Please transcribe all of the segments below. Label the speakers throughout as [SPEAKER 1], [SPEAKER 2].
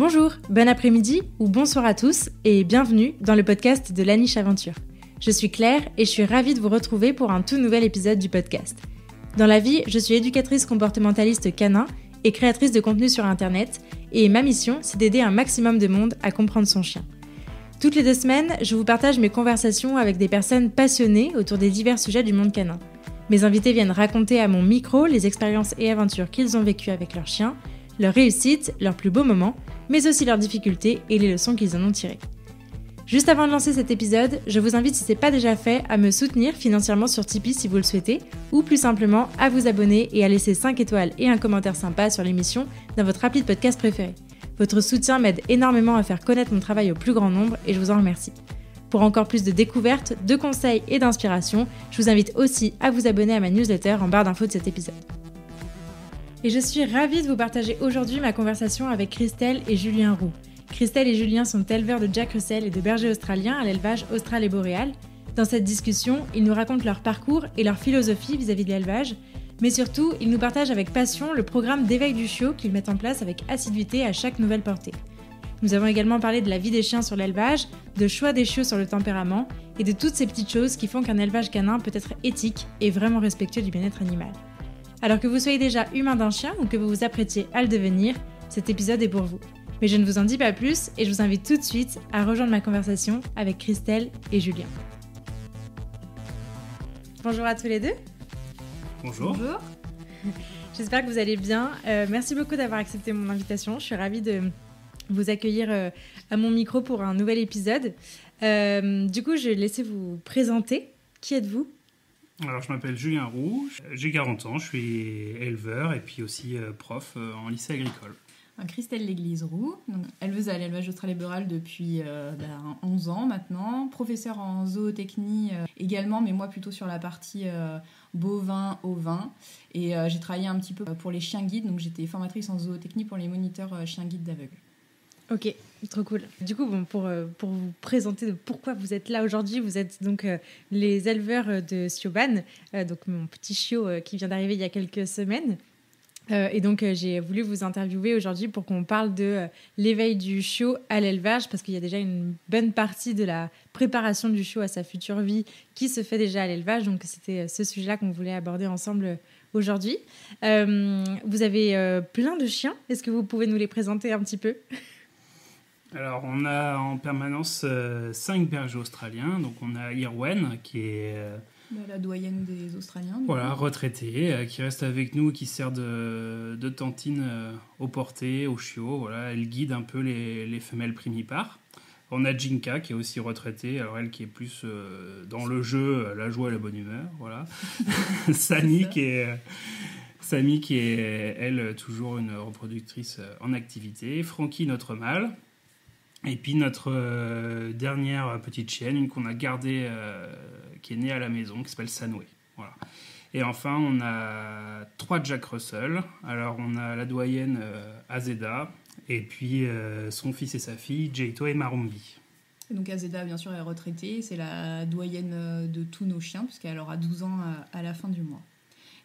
[SPEAKER 1] Bonjour, bon après-midi ou bonsoir à tous et bienvenue dans le podcast de La Niche Aventure. Je suis Claire et je suis ravie de vous retrouver pour un tout nouvel épisode du podcast. Dans la vie, je suis éducatrice comportementaliste canin et créatrice de contenu sur Internet et ma mission, c'est d'aider un maximum de monde à comprendre son chien. Toutes les 2 semaines, je vous partage mes conversations avec des personnes passionnées autour des divers sujets du monde canin. Mes invités viennent raconter à mon micro les expériences et aventures qu'ils ont vécues avec leurs chiens, leurs réussites, leurs plus beaux moments, mais aussi leurs difficultés et les leçons qu'ils en ont tirées. Juste avant de lancer cet épisode, je vous invite, si ce n'est pas déjà fait, à me soutenir financièrement sur Tipeee si vous le souhaitez, ou plus simplement à vous abonner et à laisser 5 étoiles et un commentaire sympa sur l'émission dans votre appli de podcast préféré. Votre soutien m'aide énormément à faire connaître mon travail au plus grand nombre et je vous en remercie. Pour encore plus de découvertes, de conseils et d'inspiration, je vous invite aussi à vous abonner à ma newsletter en barre d'infos de cet épisode. Et je suis ravie de vous partager aujourd'hui ma conversation avec Christelle et Julien Roux. Christelle et Julien sont éleveurs de Jack Russell et de bergers australiens à l'élevage austral et boréal. Dans cette discussion, ils nous racontent leur parcours et leur philosophie vis-à-vis de l'élevage, mais surtout, ils nous partagent avec passion le programme d'éveil du chiot qu'ils mettent en place avec assiduité à chaque nouvelle portée. Nous avons également parlé de la vie des chiens sur l'élevage, de choix des chiots sur le tempérament et de toutes ces petites choses qui font qu'un élevage canin peut être éthique et vraiment respectueux du bien-être animal. Alors que vous soyez déjà humain d'un chien ou que vous vous apprêtiez à le devenir, cet épisode est pour vous. Mais je ne vous en dis pas plus et je vous invite tout de suite à rejoindre ma conversation avec Christelle et Julien. Bonjour à tous les deux.
[SPEAKER 2] Bonjour.
[SPEAKER 1] Bonjour. J'espère que vous allez bien. Merci beaucoup d'avoir accepté mon invitation. Je suis ravie de vous accueillir à mon micro pour un nouvel épisode. Du coup, je vais laisser vous présenter. Qui êtes-vous ?
[SPEAKER 2] Alors, je m'appelle Julien Roux, j'ai 40 ans, je suis éleveur et puis aussi prof en lycée agricole.
[SPEAKER 3] Christelle L'Église-Roux, éleveuse à l'élevage austral et boréal depuis 11 ans maintenant, professeure en zootechnie également, mais moi plutôt sur la partie bovin, ovin. Et j'ai travaillé un petit peu pour les chiens guides, donc j'étais formatrice en zootechnie pour les moniteurs chiens guides d'aveugles.
[SPEAKER 1] Ok, trop cool. Du coup, pour vous présenter de pourquoi vous êtes là aujourd'hui, vous êtes donc les éleveurs de Siobhan, donc mon petit chiot qui vient d'arriver il y a quelques semaines. Et donc, j'ai voulu vous interviewer aujourd'hui pour qu'on parle de l'éveil du chiot à l'élevage, parce qu'il y a déjà une bonne partie de la préparation du chiot à sa future vie qui se fait déjà à l'élevage. Donc, c'était ce sujet-là qu'on voulait aborder ensemble aujourd'hui. Vous avez plein de chiens. Est-ce que vous pouvez nous les présenter un petit peu ?
[SPEAKER 2] Alors, on a en permanence 5 bergers australiens. Donc, on a Irwen, qui est
[SPEAKER 3] la doyenne des Australiens.
[SPEAKER 2] Voilà, retraitée, qui reste avec nous, qui sert de tantine aux portées, aux chiots. Voilà, elle guide un peu les femelles primipares. On a Jinka, qui est aussi retraitée. Alors, elle qui est plus dans le jeu, la joie et la bonne humeur. Voilà. Samy, qui est, elle, toujours une reproductrice en activité. Frankie, notre mâle. Et puis notre dernière petite chienne, une qu'on a gardée, qui est née à la maison, qui s'appelle Sanway. Voilà. Et enfin, on a 3 Jack Russell. Alors, on a la doyenne Azeda, et puis son fils et sa fille, Jaito et Marumbi.
[SPEAKER 3] Et donc Azeda, bien sûr, est retraitée. C'est la doyenne de tous nos chiens, puisqu'elle aura 12 ans à la fin du mois.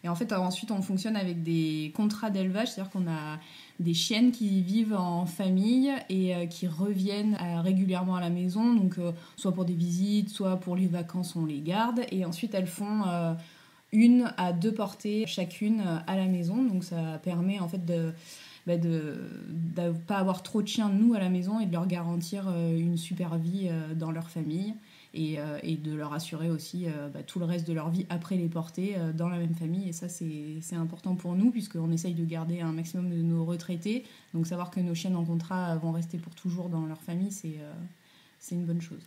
[SPEAKER 3] Et en fait, ensuite, on fonctionne avec des contrats d'élevage, c'est-à-dire qu'on a des chiennes qui vivent en famille et qui reviennent régulièrement à la maison, donc soit pour des visites, soit pour les vacances, on les garde. Et ensuite, elles font 1 à 2 portées chacune à la maison, donc ça permet en fait de pas avoir trop de chiens, nous, à la maison, et de leur garantir une super vie dans leur famille. Et de leur assurer aussi tout le reste de leur vie après les portées dans la même famille. Et ça, c'est important pour nous, puisqu'on essaye de garder un maximum de nos retraités. Donc savoir que nos chiennes en contrat vont rester pour toujours dans leur famille, c'est une bonne chose.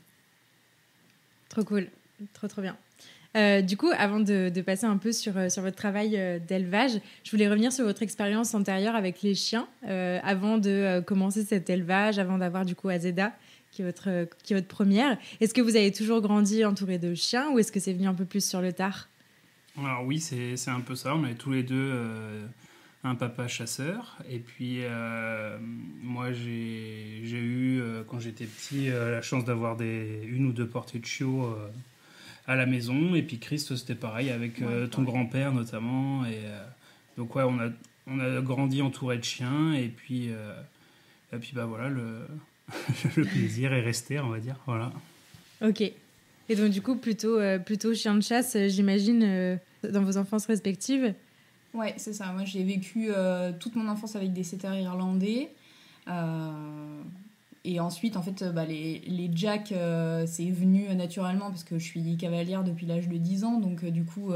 [SPEAKER 1] Trop cool, trop bien. Du coup, avant de passer un peu sur votre travail d'élevage, je voulais revenir sur votre expérience antérieure avec les chiens, avant de commencer cet élevage, avant d'avoir du coup Azeda, qui est votre première. Est-ce que vous avez toujours grandi entouré de chiens ou est-ce que c'est venu un peu plus sur le tard ?
[SPEAKER 2] Alors oui, c'est un peu ça. On avait tous les deux un papa chasseur. Et puis moi, j'ai eu, quand j'étais petit, la chance d'avoir 1 ou 2 portées de chiots à la maison. Et puis Christ, c'était pareil avec ton grand-père notamment. Et donc ouais, on a grandi entouré de chiens. Et puis Et puis voilà, le plaisir est resté, on va dire. Voilà.
[SPEAKER 1] Ok. Et donc du coup, plutôt chien de chasse, j'imagine, dans vos enfances respectives.
[SPEAKER 3] Ouais, c'est ça. Moi, j'ai vécu toute mon enfance avec des setters irlandais. Et ensuite, en fait, les jacks, c'est venu naturellement parce que je suis cavalière depuis l'âge de 10 ans. Donc, du coup,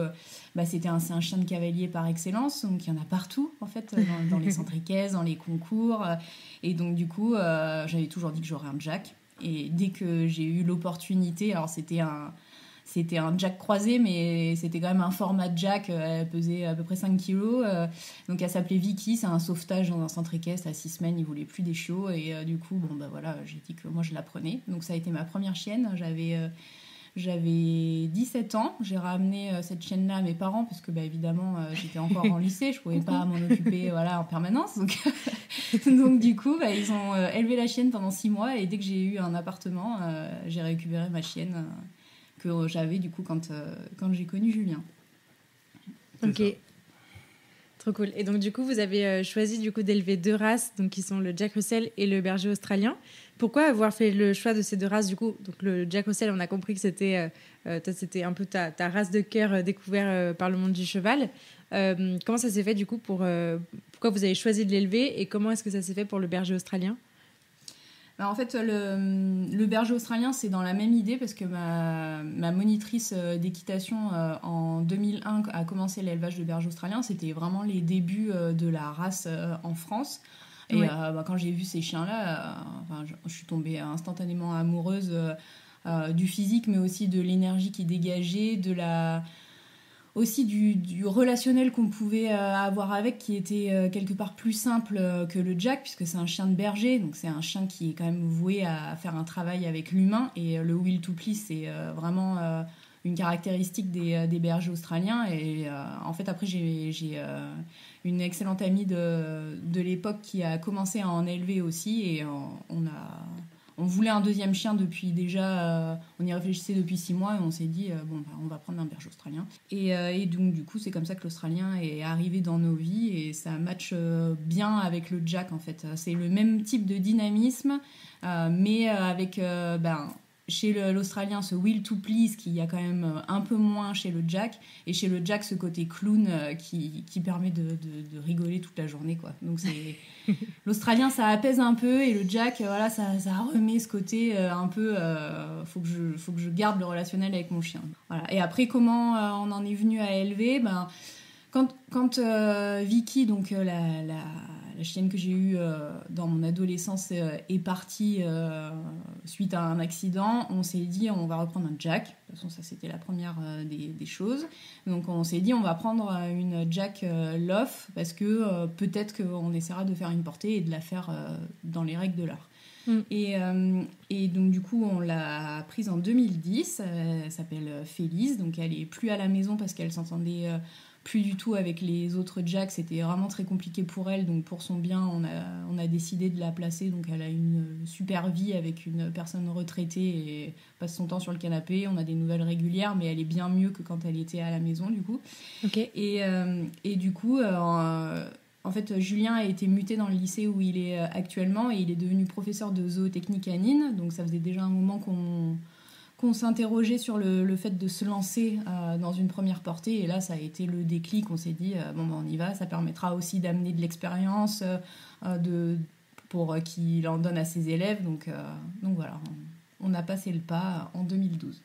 [SPEAKER 3] c'est un chien de cavalier par excellence. Donc, il y en a partout, en fait, dans les centres équestres, dans les concours. Et donc, du coup, j'avais toujours dit que j'aurais un jack. Et dès que j'ai eu l'opportunité, alors c'était un jack croisé, mais c'était quand même un format de jack. Elle pesait à peu près 5 kilos. Donc elle s'appelait Vicky. C'est un sauvetage dans un centre équestre. À 6 semaines, il voulait plus des chiots. Et du coup, j'ai dit que moi, je la prenais. Donc ça a été ma première chienne. J'avais 17 ans. J'ai ramené cette chienne-là à mes parents parce que, évidemment, j'étais encore en lycée. Je pouvais pas m'en occuper en permanence. Donc du coup, ils ont élevé la chienne pendant 6 mois. Et dès que j'ai eu un appartement, j'ai récupéré ma chienne que j'avais du coup quand j'ai connu Julien.
[SPEAKER 1] Ok, trop cool. Et donc du coup, vous avez choisi du coup d'élever 2 races, donc qui sont le Jack Russell et le berger australien. Pourquoi avoir fait le choix de ces 2 races du coup? Donc le Jack Russell, on a compris que c'était un peu ta race de cœur découverte par le monde du cheval. Comment ça s'est fait du coup pourquoi vous avez choisi de l'élever et comment est-ce que ça s'est fait pour le berger australien?
[SPEAKER 3] En fait, le berger australien, c'est dans la même idée parce que ma monitrice d'équitation en 2001 a commencé l'élevage de berger australien. C'était vraiment les débuts de la race en France. Et
[SPEAKER 1] ouais.
[SPEAKER 3] Quand j'ai vu ces chiens-là, je suis tombée instantanément amoureuse du physique, mais aussi de l'énergie qui dégageait, aussi du relationnel qu'on pouvait avoir avec, qui était quelque part plus simple que le jack, puisque c'est un chien de berger, donc c'est un chien qui est quand même voué à faire un travail avec l'humain, et le will to please, c'est vraiment une caractéristique des bergers australiens. Et en fait, après, j'ai une excellente amie de l'époque qui a commencé à en élever aussi, et on voulait un deuxième chien depuis déjà, on y réfléchissait depuis 6 mois et on s'est dit, on va prendre un berger australien. Et donc, du coup, c'est comme ça que l'australien est arrivé dans nos vies et ça matche bien avec le jack, en fait. C'est le même type de dynamisme, mais avec, chez l'australien, ce will to please qui y a quand même un peu moins chez le jack, et chez le jack, ce côté clown qui permet de rigoler toute la journée, quoi. Donc, l'australien, ça apaise un peu, et le jack, ça remet ce côté un peu faut que je garde le relationnel avec mon chien. Voilà. Et après, comment on en est venu à élever, quand Vicky, donc la chienne que j'ai eue dans mon adolescence, est partie suite à un accident, on s'est dit on va reprendre un jack. De toute façon, ça c'était la première des choses. Donc on s'est dit on va prendre une jack Loff parce que peut-être qu'on essaiera de faire une portée et de la faire dans les règles de l'art. Et donc du coup on l'a prise en 2010. Elle s'appelle Félise, donc elle est plus à la maison parce qu'elle s'entendait plus du tout avec les autres jacks, c'était vraiment très compliqué pour elle, donc pour son bien on a décidé de la placer, donc elle a une super vie avec une personne retraitée et passe son temps sur le canapé. On a des nouvelles régulières, mais elle est bien mieux que quand elle était à la maison du coup.
[SPEAKER 1] Okay.
[SPEAKER 3] Et du coup en fait, Julien a été muté dans le lycée où il est actuellement et il est devenu professeur de zootechnie canine, donc ça faisait déjà un moment qu'on s'interrogeait sur le fait de se lancer dans une première portée, et là ça a été le déclic. On s'est dit on y va, ça permettra aussi d'amener de l'expérience pour qu'il en donne à ses élèves, donc voilà, on a passé le pas en 2012.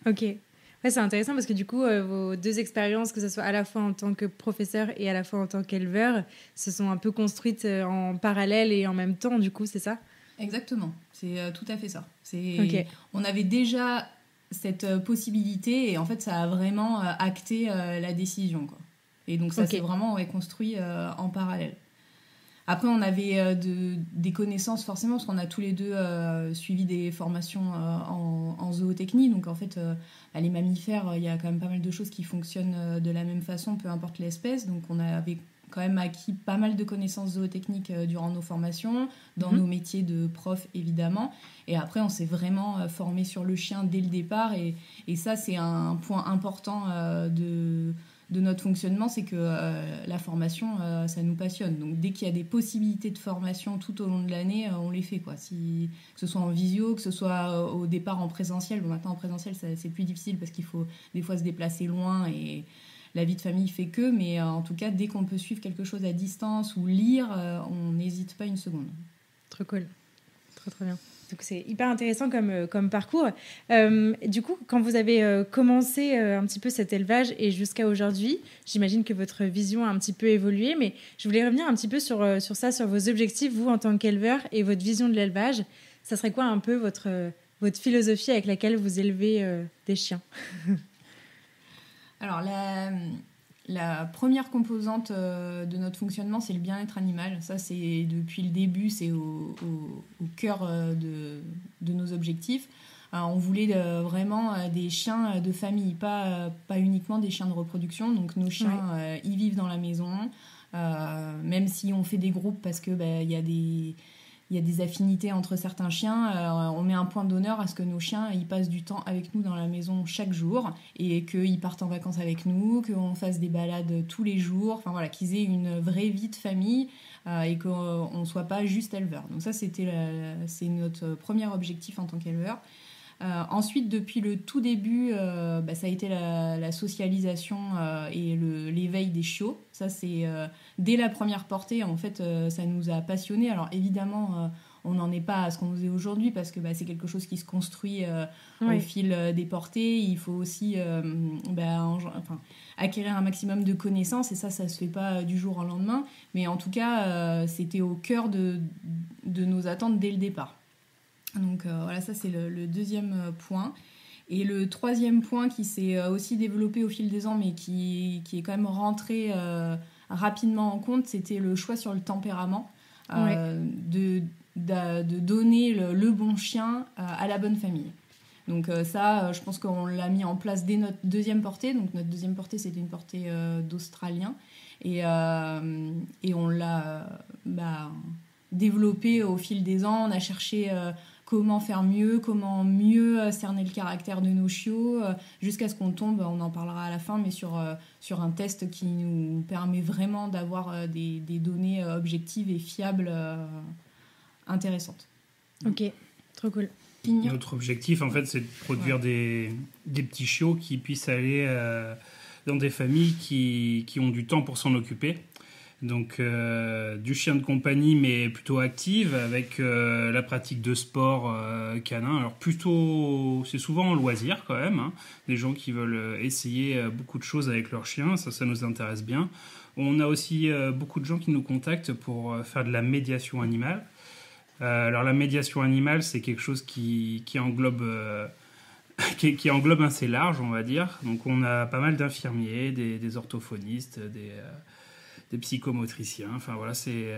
[SPEAKER 1] Ok, ouais, c'est intéressant parce que du coup vos 2 expériences, que ce soit à la fois en tant que professeur et à la fois en tant qu'éleveur, se sont un peu construites en parallèle et en même temps, du coup, c'est ça?
[SPEAKER 3] Exactement, c'est tout à fait ça.
[SPEAKER 1] Okay.
[SPEAKER 3] On avait déjà cette possibilité et en fait ça a vraiment acté la décision, quoi. Et donc ça s'est vraiment construit en parallèle. Après on avait des connaissances forcément parce qu'on a tous les deux suivi des formations en zootechnie, donc en fait les mammifères, il y a quand même pas mal de choses qui fonctionnent de la même façon, peu importe l'espèce, donc on avait quand même acquis pas mal de connaissances zootechniques durant nos formations, dans nos métiers de prof évidemment. Et après, on s'est vraiment formé sur le chien dès le départ. Et ça, c'est un point important notre fonctionnement, c'est que la formation, ça nous passionne. Donc dès qu'il y a des possibilités de formation tout au long de l'année, on les fait, quoi. Que ce soit en visio, que ce soit au départ en présentiel. Bon, maintenant en présentiel, c'est plus difficile parce qu'il faut des fois se déplacer loin et la vie de famille fait que. Mais en tout cas, dès qu'on peut suivre quelque chose à distance ou lire, on n'hésite pas une seconde.
[SPEAKER 1] Trop cool. Trop bien. Donc c'est hyper intéressant comme parcours. Du coup, quand vous avez commencé un petit peu cet élevage et jusqu'à aujourd'hui, j'imagine que votre vision a un petit peu évolué, mais je voulais revenir un petit peu sur ça, sur vos objectifs, vous en tant qu'éleveur et votre vision de l'élevage. Ça serait quoi un peu votre philosophie avec laquelle vous élevez des chiens?
[SPEAKER 3] Alors la première composante de notre fonctionnement, c'est le bien-être animal. Ça, c'est depuis le début, c'est au cœur de nos objectifs. On voulait vraiment des chiens de famille, pas uniquement des chiens de reproduction. Donc nos chiens, ils vivent dans la maison, même si on fait des groupes parce que il y a des affinités entre certains chiens. On met un point d'honneur à ce que nos chiens ils passent du temps avec nous dans la maison chaque jour et qu'ils partent en vacances avec nous, qu'on fasse des balades tous les jours, enfin voilà, qu'ils aient une vraie vie de famille et qu'on ne soit pas juste éleveur. Donc ça, c'est notre premier objectif en tant qu'éleveur. Ensuite, depuis le tout début, ça a été la socialisation et l'éveil des chiots. Ça, c'est dès la première portée, en fait, ça nous a passionnés. Alors évidemment, on n'en est pas à ce qu'on faisait aujourd'hui parce que c'est quelque chose qui se construit au fil des portées. Il faut aussi acquérir un maximum de connaissances et ça se fait pas du jour au lendemain. Mais en tout cas, c'était au cœur de nos attentes dès le départ. Donc voilà, ça c'est le deuxième point. Et le troisième point qui s'est aussi développé au fil des ans, mais qui est quand même rentré rapidement en compte, c'était le choix sur le tempérament, de donner le bon chien à la bonne famille. Donc ça, je pense qu'on l'a mis en place dès notre deuxième portée. Donc notre deuxième portée, c'était une portée d'Australien. Et on l'a développé au fil des ans. On a cherché comment faire mieux, comment mieux cerner le caractère de nos chiots, jusqu'à ce qu'on tombe, on en parlera à la fin, mais sur un test qui nous permet vraiment d'avoir des données objectives et fiables intéressantes.
[SPEAKER 1] Ok, trop cool.
[SPEAKER 2] Notre objectif, en fait, c'est de produire des petits chiots qui puissent aller dans des familles qui ont du temps pour s'en occuper. Donc du chien de compagnie mais plutôt active avec la pratique de sport canin. Alors plutôt, c'est souvent en loisir quand même, hein. Des gens qui veulent essayer beaucoup de choses avec leur chien, ça nous intéresse bien. On a aussi beaucoup de gens qui nous contactent pour faire de la médiation animale. Alors la médiation animale, c'est quelque chose qui englobe qui englobe assez large, on va dire. Donc on a pas mal d'infirmiers, des orthophonistes, des psychomotriciens. Enfin voilà, c'est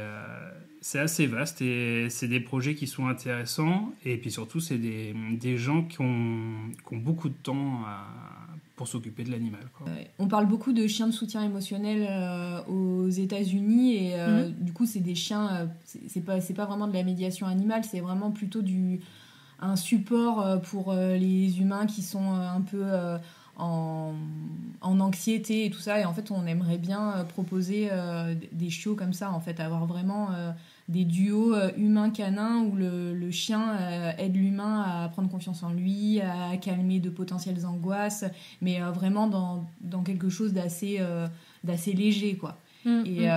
[SPEAKER 2] assez vaste et c'est des projets qui sont intéressants. Et puis surtout, c'est des gens qui ont beaucoup de temps pour s'occuper de l'animal, quoi.
[SPEAKER 3] On parle beaucoup de chiens de soutien émotionnel aux États-Unis et du coup, c'est des chiens. C'est pas vraiment de la médiation animale, c'est vraiment plutôt un support pour les humains qui sont un peu en anxiété et tout ça. Et en fait, on aimerait bien proposer des chiots comme ça, en fait, avoir vraiment des duos humain-canin où le chien aide l'humain à prendre confiance en lui, à calmer de potentielles angoisses, mais vraiment dans quelque chose d'assez léger, quoi. Et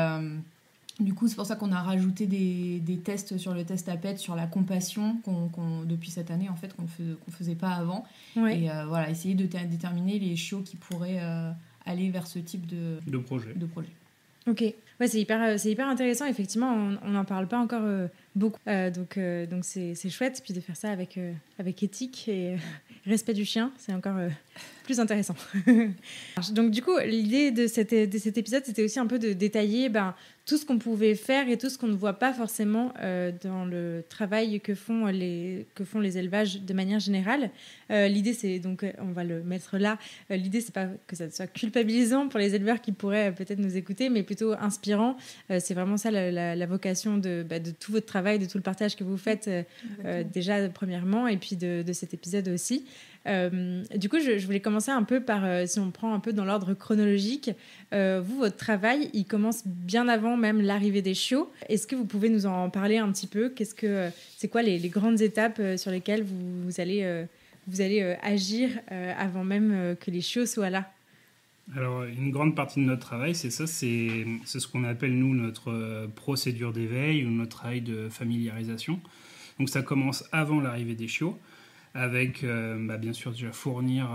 [SPEAKER 3] du coup, c'est pour ça qu'on a rajouté des tests sur le test APET, sur la compassion, depuis cette année, en fait, qu'on faisait pas avant. Ouais. Et voilà, essayer de déterminer les chiots qui pourraient aller vers ce type de projet.
[SPEAKER 1] Ok, ouais, c'est hyper intéressant. Effectivement, on n'en parle pas encore beaucoup. Donc c'est chouette. Puis de faire ça avec éthique et respect du chien, c'est encore plus intéressant. Donc du coup, l'idée de cet épisode, c'était aussi un peu de détailler tout ce qu'on pouvait faire et tout ce qu'on ne voit pas forcément dans le travail que font les élevages de manière générale. L'idée, c'est donc, on va le mettre là, l'idée, c'est pas que ça soit culpabilisant pour les éleveurs qui pourraient peut-être nous écouter, mais plutôt inspirant. C'est vraiment ça la vocation de tout votre travail. travail, de tout le partage que vous faites déjà premièrement, et puis de cet épisode aussi. Du coup, je voulais commencer un peu par, si on prend un peu dans l'ordre chronologique, vous, votre travail, il commence bien avant même l'arrivée des chiots. Est-ce que vous pouvez nous en parler un petit peu ? C'est quoi les grandes étapes sur lesquelles vous allez agir avant même que les chiots soient là ?
[SPEAKER 2] Alors, une grande partie de notre travail, c'est ça, c'est ce qu'on appelle, nous, notre procédure d'éveil ou notre travail de familiarisation. Donc, ça commence avant l'arrivée des chiots, avec, bien sûr, déjà fournir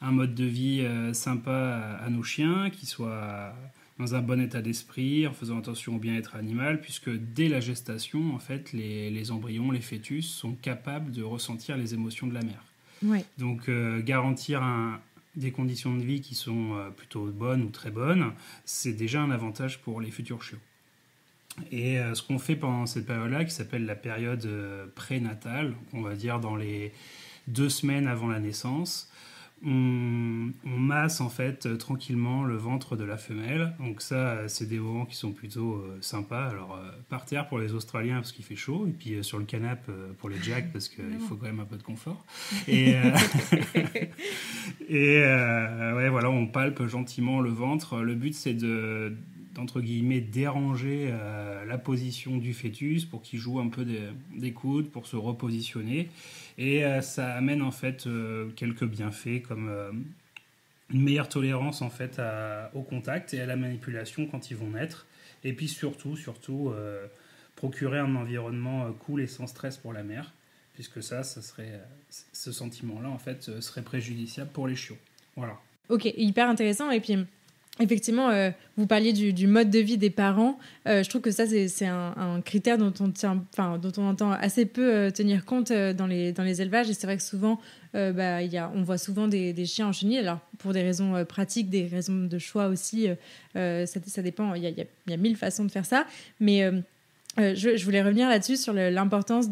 [SPEAKER 2] un mode de vie sympa à nos chiens, qui soit dans un bon état d'esprit, en faisant attention au bien-être animal, puisque dès la gestation, en fait, les embryons, les fœtus sont capables de ressentir les émotions de la mère.
[SPEAKER 1] Ouais.
[SPEAKER 2] Donc, garantir des conditions de vie qui sont plutôt bonnes ou très bonnes, c'est déjà un avantage pour les futurs chiots. Et ce qu'on fait pendant cette période-là, qui s'appelle la période prénatale, on va dire dans les 2 semaines avant la naissance, on masse en fait tranquillement le ventre de la femelle. Donc ça, c'est des moments qui sont plutôt sympas. Alors par terre pour les Australiens parce qu'il fait chaud, et puis sur le canapé pour les Jacks parce qu'il faut quand même un peu de confort. Et ouais, voilà, on palpe gentiment le ventre. Le but, c'est d'entre guillemets déranger la position du fœtus pour qu'il joue un peu des coudes pour se repositionner, et ça amène en fait quelques bienfaits comme une meilleure tolérance en fait au contact et à la manipulation quand ils vont naître, et puis surtout procurer un environnement cool et sans stress pour la mère, puisque ça serait ce sentiment-là en fait serait préjudiciable pour les chiots. Voilà.
[SPEAKER 1] Ok, hyper intéressant. Et puis effectivement, vous parliez du mode de vie des parents. Je trouve que ça, c'est un critère dont on entend assez peu tenir compte dans les élevages. Et c'est vrai que souvent, on voit souvent des chiens en chenille. Alors, pour des raisons pratiques, des raisons de choix aussi, ça dépend. Il y a 1000 façons de faire ça. Mais je voulais revenir là-dessus sur l'importance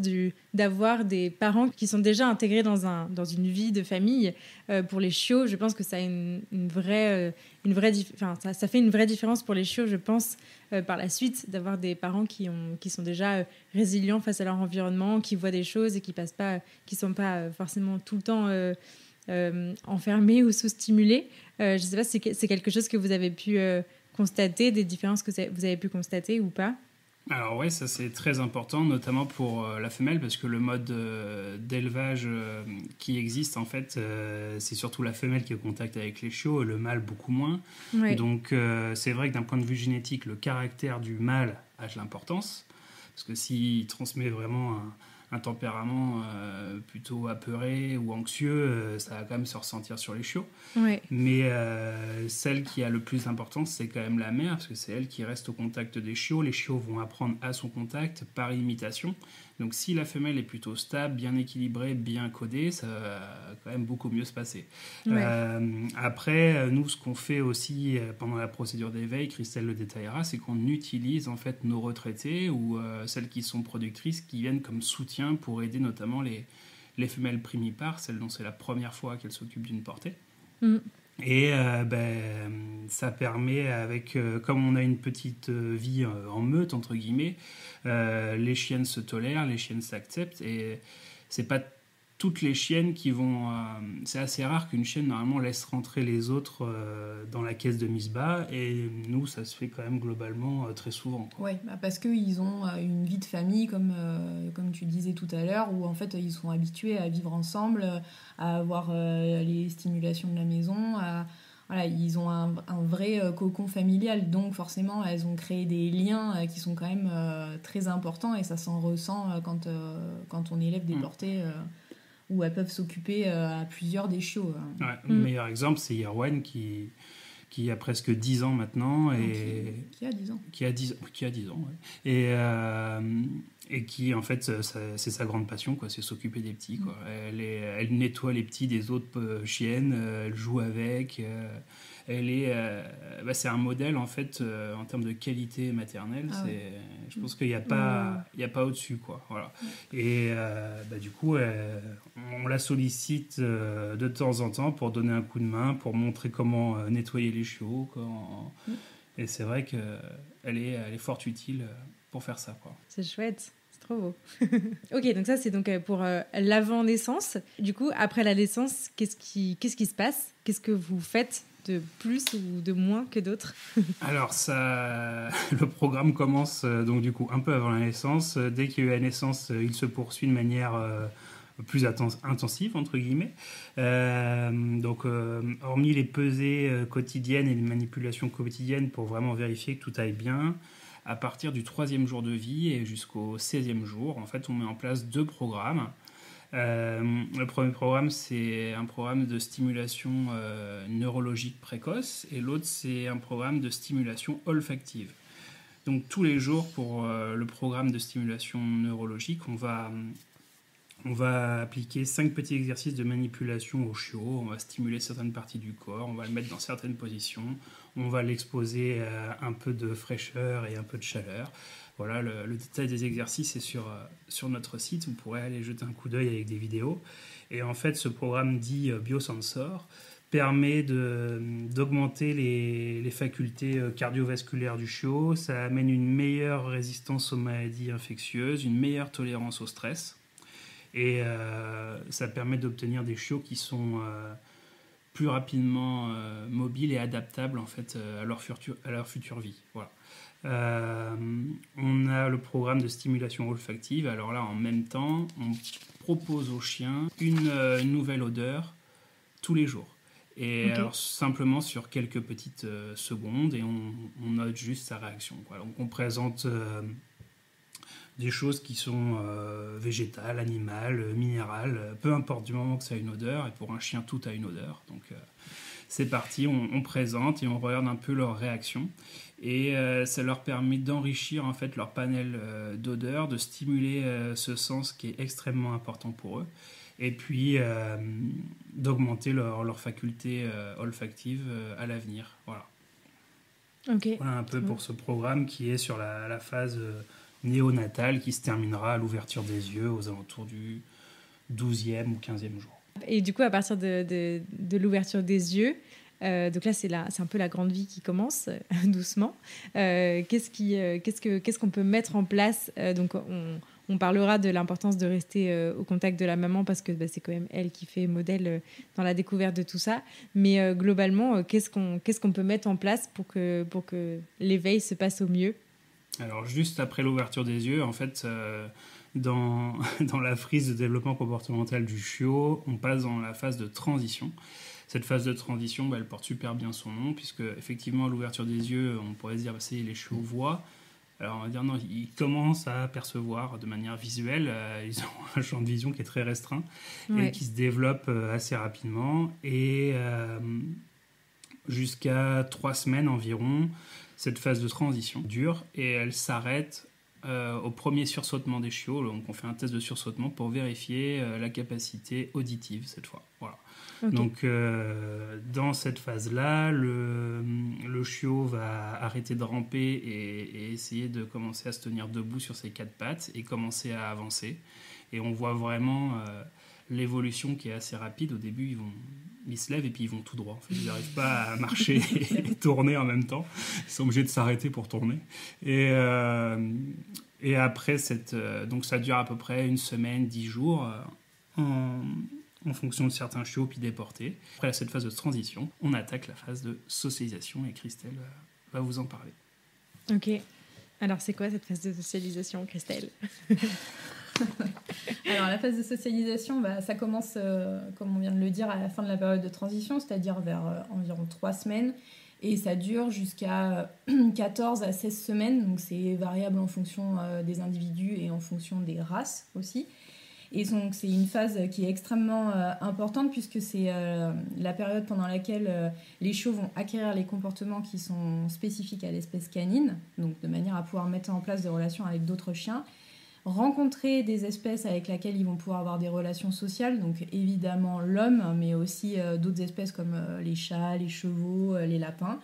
[SPEAKER 1] d'avoir des parents qui sont déjà intégrés dans une vie de famille. Pour les chiots, je pense que ça a ça fait une vraie différence pour les chiots, je pense, par la suite, d'avoir des parents qui sont déjà résilients face à leur environnement, qui voient des choses et qui sont pas forcément tout le temps enfermés ou sous-stimulés. Je ne sais pas si c'est quelque chose que vous avez pu constater, des différences que vous avez pu constater ou pas.
[SPEAKER 2] Alors ouais, ça c'est très important, notamment pour la femelle, parce que le mode d'élevage qui existe, en fait, c'est surtout la femelle qui est au contact avec les chiots, et le mâle beaucoup moins. Ouais. Donc c'est vrai que d'un point de vue génétique, le caractère du mâle a de l'importance, parce que s'il transmet vraiment un tempérament plutôt apeuré ou anxieux, ça va quand même se ressentir sur les chiots. Ouais. Mais celle qui a le plus d'importance, c'est quand même la mère, parce que c'est elle qui reste au contact des chiots. Les chiots vont apprendre à son contact par imitation. Donc si la femelle est plutôt stable, bien équilibrée, bien codée, ça va quand même beaucoup mieux se passer. Ouais. Après, nous, ce qu'on fait aussi pendant la procédure d'éveil, Christelle le détaillera, c'est qu'on utilise en fait nos retraitées ou celles qui sont productrices, qui viennent comme soutien pour aider notamment les femelles primipares, celles dont c'est la première fois qu'elles s'occupent d'une portée. Et ça permet, comme on a une petite vie en meute, entre guillemets, les chiennes se tolèrent, les chiennes s'acceptent, et c'est pas toutes les chiennes qui vont... c'est assez rare qu'une chienne, normalement, laisse rentrer les autres dans la caisse de mise bas, et nous, ça se fait quand même globalement très souvent.
[SPEAKER 3] Oui, parce qu'ils ont une vie de famille, comme tu disais tout à l'heure, où en fait, ils sont habitués à vivre ensemble, à avoir les stimulations de la maison, voilà, ils ont un vrai cocon familial, donc forcément, elles ont créé des liens qui sont quand même très importants, et ça s'en ressent quand on élève des portées... où elles peuvent s'occuper à plusieurs des chiots.
[SPEAKER 2] Ouais, le meilleur exemple, c'est Yerwan qui a presque 10 ans maintenant.
[SPEAKER 3] Qui a 10 ans.
[SPEAKER 2] Qui a 10 ans, ouais. Et qui, en fait, c'est sa grande passion, quoi, c'est s'occuper des petits. Quoi. Elle nettoie les petits des autres chiennes, elle joue avec... c'est un modèle en fait en termes de qualité maternelle. Je pense qu'il n'y a pas au-dessus, quoi. Voilà. Et du coup, on la sollicite de temps en temps pour donner un coup de main, pour montrer comment nettoyer les chiots. Et c'est vrai qu'elle est fort utile pour faire ça, quoi.
[SPEAKER 1] C'est chouette. Trop beau. Ok, donc ça, c'est donc pour l'avant-naissance. Du coup, après la naissance, qu'est-ce qui se passe? Qu'est-ce que vous faites de plus ou de moins que d'autres?
[SPEAKER 2] Alors, le programme commence donc du coup un peu avant la naissance. Dès qu'il y a eu la naissance, il se poursuit de manière plus intensive, entre guillemets. Hormis les pesées quotidiennes et les manipulations quotidiennes pour vraiment vérifier que tout aille bien, à partir du 3e jour de vie et jusqu'au 16e jour, en fait, on met en place 2 programmes. Le premier programme, c'est un programme de stimulation neurologique précoce et l'autre, c'est un programme de stimulation olfactive. Donc tous les jours, pour le programme de stimulation neurologique, on va appliquer 5 petits exercices de manipulation au chiot. On va stimuler certaines parties du corps, on va le mettre dans certaines positions, on va l'exposer à un peu de fraîcheur et un peu de chaleur. Voilà, le détail des exercices est sur notre site. Vous pourrez aller jeter un coup d'œil avec des vidéos. Et en fait, ce programme dit Biosensor permet d'augmenter les facultés cardiovasculaires du chiot. Ça amène une meilleure résistance aux maladies infectieuses, une meilleure tolérance au stress. Et ça permet d'obtenir des chiots qui sont plus rapidement mobiles et adaptables en fait, à leur future vie. Voilà. On a le programme de stimulation olfactive. Alors là, en même temps, on propose au chien une nouvelle odeur tous les jours. Et alors, simplement sur quelques petites secondes, et on note juste sa réaction, quoi. Donc on présente des choses qui sont végétales, animales, minérales, peu importe du moment que ça a une odeur, et pour un chien, tout a une odeur. Donc c'est parti, on présente et on regarde un peu leur réaction. Et ça leur permet d'enrichir en fait leur panel d'odeurs, de stimuler ce sens qui est extrêmement important pour eux, et puis d'augmenter leur faculté olfactive à l'avenir. Voilà. Voilà un peu pour ce programme qui est sur la phase néonatale qui se terminera à l'ouverture des yeux aux alentours du 12e ou 15e jour.
[SPEAKER 1] Et du coup, à partir de l'ouverture des yeux, donc là, c'est un peu la grande vie qui commence doucement. Qu'est-ce qu'on peut mettre en place? Donc, on parlera de l'importance de rester au contact de la maman parce que c'est quand même elle qui fait modèle dans la découverte de tout ça. Mais globalement, qu'est-ce qu'on peut mettre en place pour que l'éveil se passe au mieux?
[SPEAKER 2] Alors, juste après l'ouverture des yeux, en fait, dans la frise de développement comportemental du chiot, on passe dans la phase de transition. Cette phase de transition, elle porte super bien son nom, puisque effectivement, à l'ouverture des yeux, on pourrait se dire, les chiots voient. Alors, on va dire non, ils commencent à percevoir de manière visuelle. Ils ont un champ de vision qui est très restreint et qui se développe assez rapidement. Et jusqu'à 3 semaines environ, cette phase de transition dure et elle s'arrête au premier sursautement des chiots. Donc, on fait un test de sursautement pour vérifier la capacité auditive cette fois. Voilà. Donc, dans cette phase-là, le chiot va arrêter de ramper et essayer de commencer à se tenir debout sur ses 4 pattes et commencer à avancer. Et on voit vraiment l'évolution qui est assez rapide. Au début, ils se lèvent et puis ils vont tout droit. En fait, ils n'arrivent pas à marcher et tourner en même temps. Ils sont obligés de s'arrêter pour tourner. Et après, donc ça dure à peu près 1 semaine, 10 jours, en fonction de certains chiots, puis déportés. Après cette phase de transition, on attaque la phase de socialisation et Christelle va vous en parler.
[SPEAKER 1] Ok. Alors, c'est quoi cette phase de socialisation, Christelle?
[SPEAKER 3] Alors, la phase de socialisation, ça commence, comme on vient de le dire, à la fin de la période de transition, c'est-à-dire vers environ 3 semaines. Et ça dure jusqu'à 14 à 16 semaines. Donc, c'est variable en fonction des individus et en fonction des races aussi. Et donc, c'est une phase qui est extrêmement importante puisque c'est la période pendant laquelle les chiots vont acquérir les comportements qui sont spécifiques à l'espèce canine, donc de manière à pouvoir mettre en place des relations avec d'autres chiens, rencontrer des espèces avec lesquelles ils vont pouvoir avoir des relations sociales, donc évidemment l'homme, mais aussi d'autres espèces comme les chats, les chevaux, les lapins,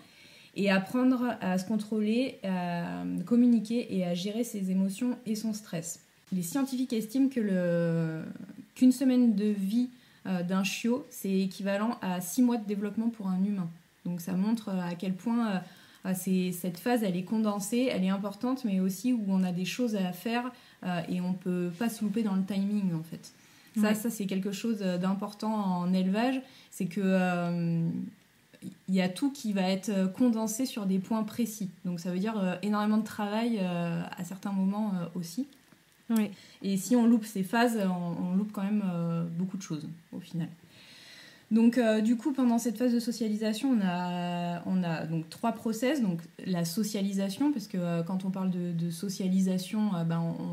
[SPEAKER 3] et apprendre à se contrôler, à communiquer et à gérer ses émotions et son stress. Les scientifiques estiment qu'une semaine de vie d'un chiot, c'est équivalent à 6 mois de développement pour un humain. Donc ça montre à quel point Cette phase, elle est condensée, elle est importante, mais aussi où on a des choses à faire et on peut pas se louper dans le timing, en fait. Ça, c'est quelque chose d'important en élevage, c'est que il y a tout qui va être condensé sur des points précis. Donc ça veut dire énormément de travail à certains moments aussi.
[SPEAKER 1] Oui.
[SPEAKER 3] Et si on loupe ces phases, on loupe quand même beaucoup de choses au final. Donc du coup, pendant cette phase de socialisation, on a donc 3 process. Donc la socialisation, parce que quand on parle de socialisation,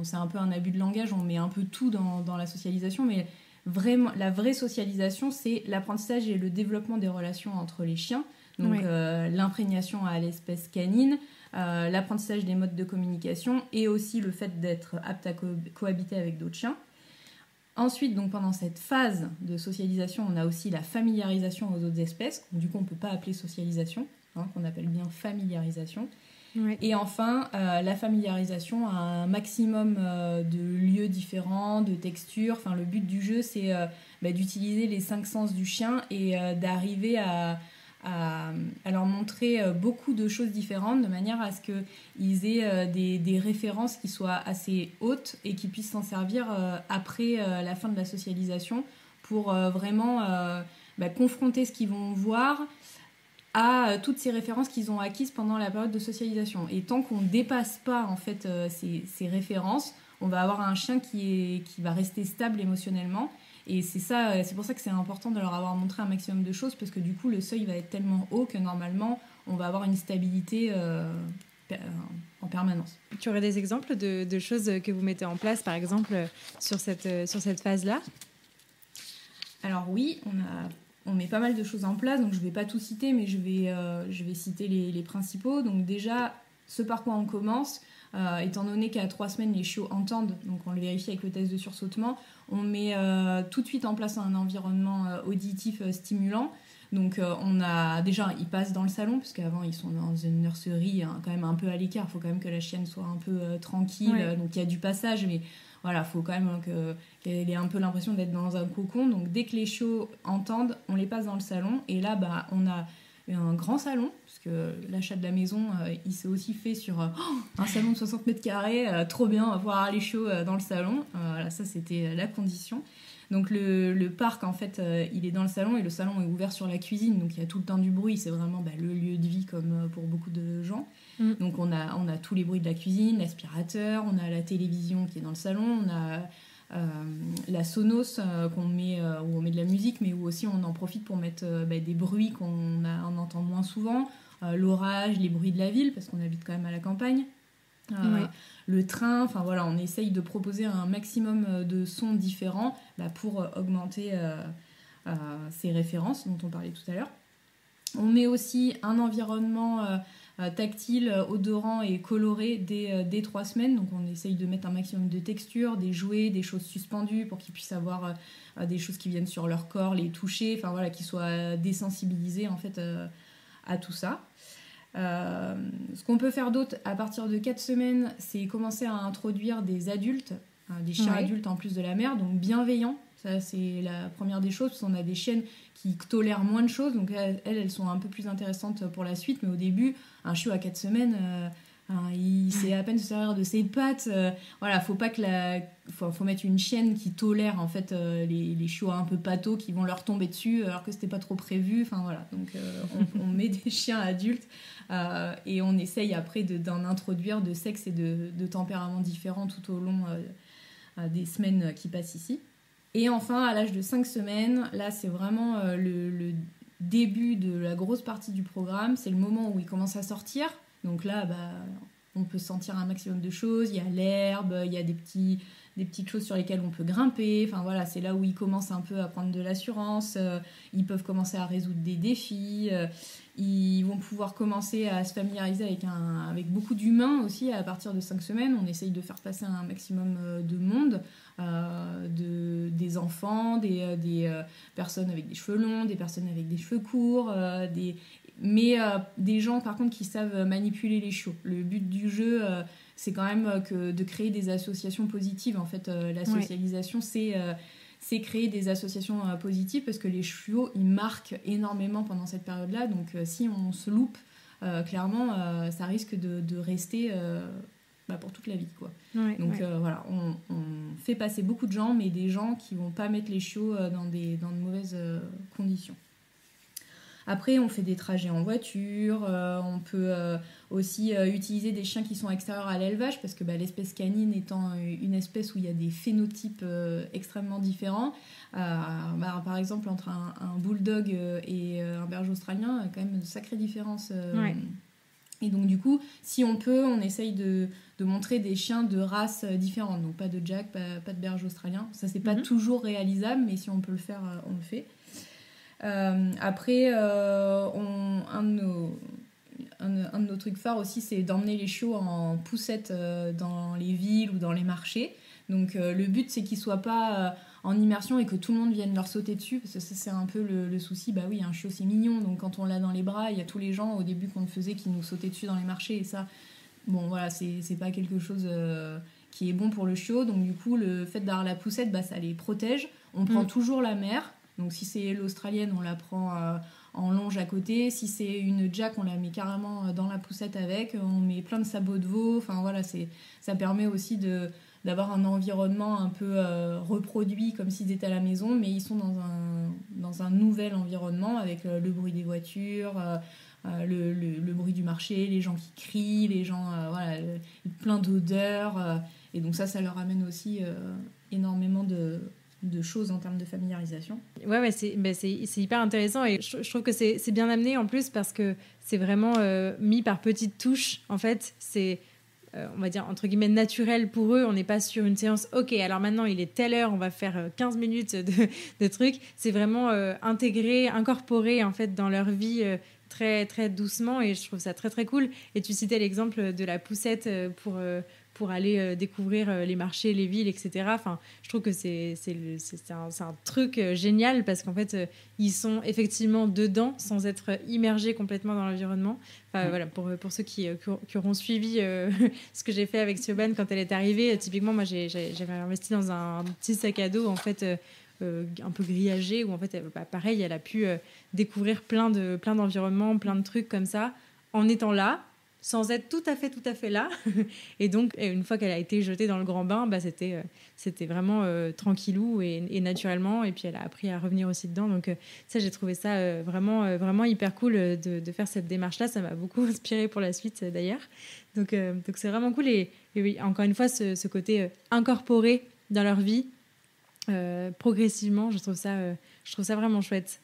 [SPEAKER 3] c'est un peu un abus de langage, on met un peu tout dans la socialisation, mais vraiment, la vraie socialisation, c'est l'apprentissage et le développement des relations entre les chiens. Donc l'imprégnation à l'espèce canine, l'apprentissage des modes de communication et aussi le fait d'être apte à cohabiter avec d'autres chiens. Ensuite, donc pendant cette phase de socialisation, on a aussi la familiarisation aux autres espèces. Du coup, on ne peut pas appeler socialisation, qu'on appelle bien familiarisation. Oui. Et enfin, la familiarisation à un maximum de lieux différents, de textures. Enfin, le but du jeu, c'est d'utiliser les 5 sens du chien et d'arriver à leur montrer beaucoup de choses différentes de manière à ce qu'ils aient des références qui soient assez hautes et qu'ils puissent s'en servir après la fin de la socialisation pour vraiment confronter ce qu'ils vont voir à toutes ces références qu'ils ont acquises pendant la période de socialisation. Et tant qu'on ne dépasse pas en fait, ces références, on va avoir un chien qui va rester stable émotionnellement. Et c'est pour ça que c'est important de leur avoir montré un maximum de choses, parce que du coup, le seuil va être tellement haut que normalement, on va avoir une stabilité en permanence.
[SPEAKER 1] Tu aurais des exemples de choses que vous mettez en place, par exemple, sur cette phase-là ?
[SPEAKER 3] Alors oui, on met pas mal de choses en place, donc je ne vais pas tout citer, mais je vais citer les principaux. Donc déjà, ce par quoi on commence, étant donné qu'à 3 semaines, les chiots entendent, donc on le vérifie avec le test de sursautement, on met tout de suite en place un environnement auditif stimulant. Donc ils passent dans le salon, parce qu'avant ils sont dans une nurserie quand même un peu à l'écart, il faut quand même que la chienne soit un peu tranquille, donc il y a du passage, mais voilà, il faut quand même qu'elle ait un peu l'impression d'être dans un cocon. Donc dès que les chiots entendent, on les passe dans le salon, et là on a un grand salon, parce que l'achat de la maison, il s'est aussi fait sur un salon de 60 mètres carrés, trop bien, on va pouvoir les chiots dans le salon. Voilà, ça c'était la condition. Donc le parc, en fait, il est dans le salon, et le salon est ouvert sur la cuisine, donc il y a tout le temps du bruit, c'est vraiment le lieu de vie comme pour beaucoup de gens. Donc on a tous les bruits de la cuisine, l'aspirateur, on a la télévision qui est dans le salon, on a la Sonos qu'on met, où on met de la musique, mais où aussi on en profite pour mettre des bruits qu'on entend moins souvent, l'orage, les bruits de la ville, parce qu'on habite quand même à la campagne. Le train, enfin voilà, on essaye de proposer un maximum de sons différents pour augmenter ces références dont on parlait tout à l'heure. On met aussi un environnement tactile, odorant et coloré dès 3 semaines, donc on essaye de mettre un maximum de textures, des jouets, des choses suspendues pour qu'ils puissent avoir des choses qui viennent sur leur corps, les toucher, enfin voilà, qu'ils soient désensibilisés en fait à tout ça. Ce qu'on peut faire d'autre à partir de 4 semaines, c'est commencer à introduire des adultes, des chiens adultes en plus de la mère, donc bienveillants. Ça, c'est la première des choses, parce qu'on a des chiennes qui tolèrent moins de choses, donc elles sont un peu plus intéressantes pour la suite, mais au début, un chiot à 4 semaines, il sait à peine se servir de ses pattes. Voilà, faut mettre une chienne qui tolère en fait les chiots un peu pâteaux qui vont leur tomber dessus alors que c'était pas trop prévu. Enfin voilà, donc on met des chiens adultes et on essaye après d'en introduire de sexe et de tempéraments différents tout au long des semaines qui passent ici. Et enfin, à l'âge de 5 semaines, là c'est vraiment le début de la grosse partie du programme. C'est le moment où ils commencent à sortir. Donc là, on peut sentir un maximum de choses. Il y a l'herbe, il y a des petites choses sur lesquelles on peut grimper. Enfin voilà, c'est là où ils commencent un peu à prendre de l'assurance. Ils peuvent commencer à résoudre des défis. Ils vont pouvoir commencer à se familiariser avec beaucoup d'humains aussi à partir de 5 semaines. On essaye de faire passer un maximum de monde, des enfants, des personnes avec des cheveux longs, des personnes avec des cheveux courts, mais des gens par contre qui savent manipuler les chiots. Le but du jeu, c'est quand même de créer des associations positives. En fait, la socialisation, c'est créer des associations positives, parce que les chiots, ils marquent énormément pendant cette période-là. Donc si on se loupe, clairement, ça risque de rester pour toute la vie, quoi.
[SPEAKER 1] Ouais,
[SPEAKER 3] Donc
[SPEAKER 1] ouais.
[SPEAKER 3] voilà, on fait passer beaucoup de gens, mais des gens qui vont pas mettre les chiots dans de mauvaises conditions. Après, on fait des trajets en voiture, on peut aussi utiliser des chiens qui sont extérieurs à l'élevage, parce que l'espèce canine étant une espèce où il y a des phénotypes extrêmement différents. Par exemple, entre un bulldog et un berger australien, il y a quand même une sacrée différence.
[SPEAKER 1] Ouais.
[SPEAKER 3] Et donc du coup, si on peut, on essaye de montrer des chiens de races différentes. Donc pas de Jack, pas de berger australien. Ça, c'est pas toujours réalisable, mais si on peut le faire, on le fait. Après, un de nos trucs phares aussi, c'est d'emmener les chiots en poussette dans les villes ou dans les marchés. Donc le but, c'est qu'ils soient pas en immersion et que tout le monde vienne leur sauter dessus, parce que ça, c'est un peu le souci. Bah oui, un chiot, c'est mignon, donc quand on l'a dans les bras, il y a tous les gens au début qu'on le faisait qui nous sautaient dessus dans les marchés, et ça, bon voilà, c'est pas quelque chose qui est bon pour le chiot. Donc du coup, le fait d'avoir la poussette, ça les protège. On prend toujours la mère. Donc si c'est l'australienne, on la prend en longe à côté. Si c'est une Jack, on la met carrément dans la poussette avec. On met plein de sabots de veau. Enfin voilà, ça permet aussi d'avoir un environnement un peu reproduit comme s'ils étaient à la maison, mais ils sont dans un nouvel environnement avec le bruit des voitures, le bruit du marché, les gens qui crient, les gens, plein d'odeurs. Et donc ça leur amène aussi énormément de choses en termes de familiarisation.
[SPEAKER 1] Ouais, c'est hyper intéressant et je trouve que c'est bien amené en plus parce que c'est vraiment mis par petites touches. En fait, c'est, on va dire, entre guillemets, naturel pour eux. On n'est pas sur une séance, ok, alors maintenant il est telle heure, on va faire 15 minutes de trucs. C'est vraiment intégré, incorporé en fait dans leur vie très, très doucement et je trouve ça très, très cool. Et tu citais l'exemple de la poussette pour aller découvrir les marchés, les villes, etc. Enfin, je trouve que c'est un truc génial parce qu'en fait, ils sont effectivement dedans sans être immergés complètement dans l'environnement. Enfin, voilà, pour ceux qui auront suivi ce que j'ai fait avec Siobhan quand elle est arrivée, typiquement, moi, j'avais investi dans un petit sac à dos, en fait, un peu grillagé, où en fait, pareil, elle a pu découvrir plein d'environnements, plein de trucs comme ça, en étant là, sans être tout à fait là. Et donc, une fois qu'elle a été jetée dans le grand bain, c'était vraiment tranquillou et naturellement. Et puis, elle a appris à revenir aussi dedans. Donc, ça, j'ai trouvé ça vraiment hyper cool de faire cette démarche-là. Ça m'a beaucoup inspiré pour la suite, d'ailleurs. Donc, c'est vraiment cool. Et oui, encore une fois, ce côté incorporé dans leur vie, progressivement, je trouve ça vraiment chouette.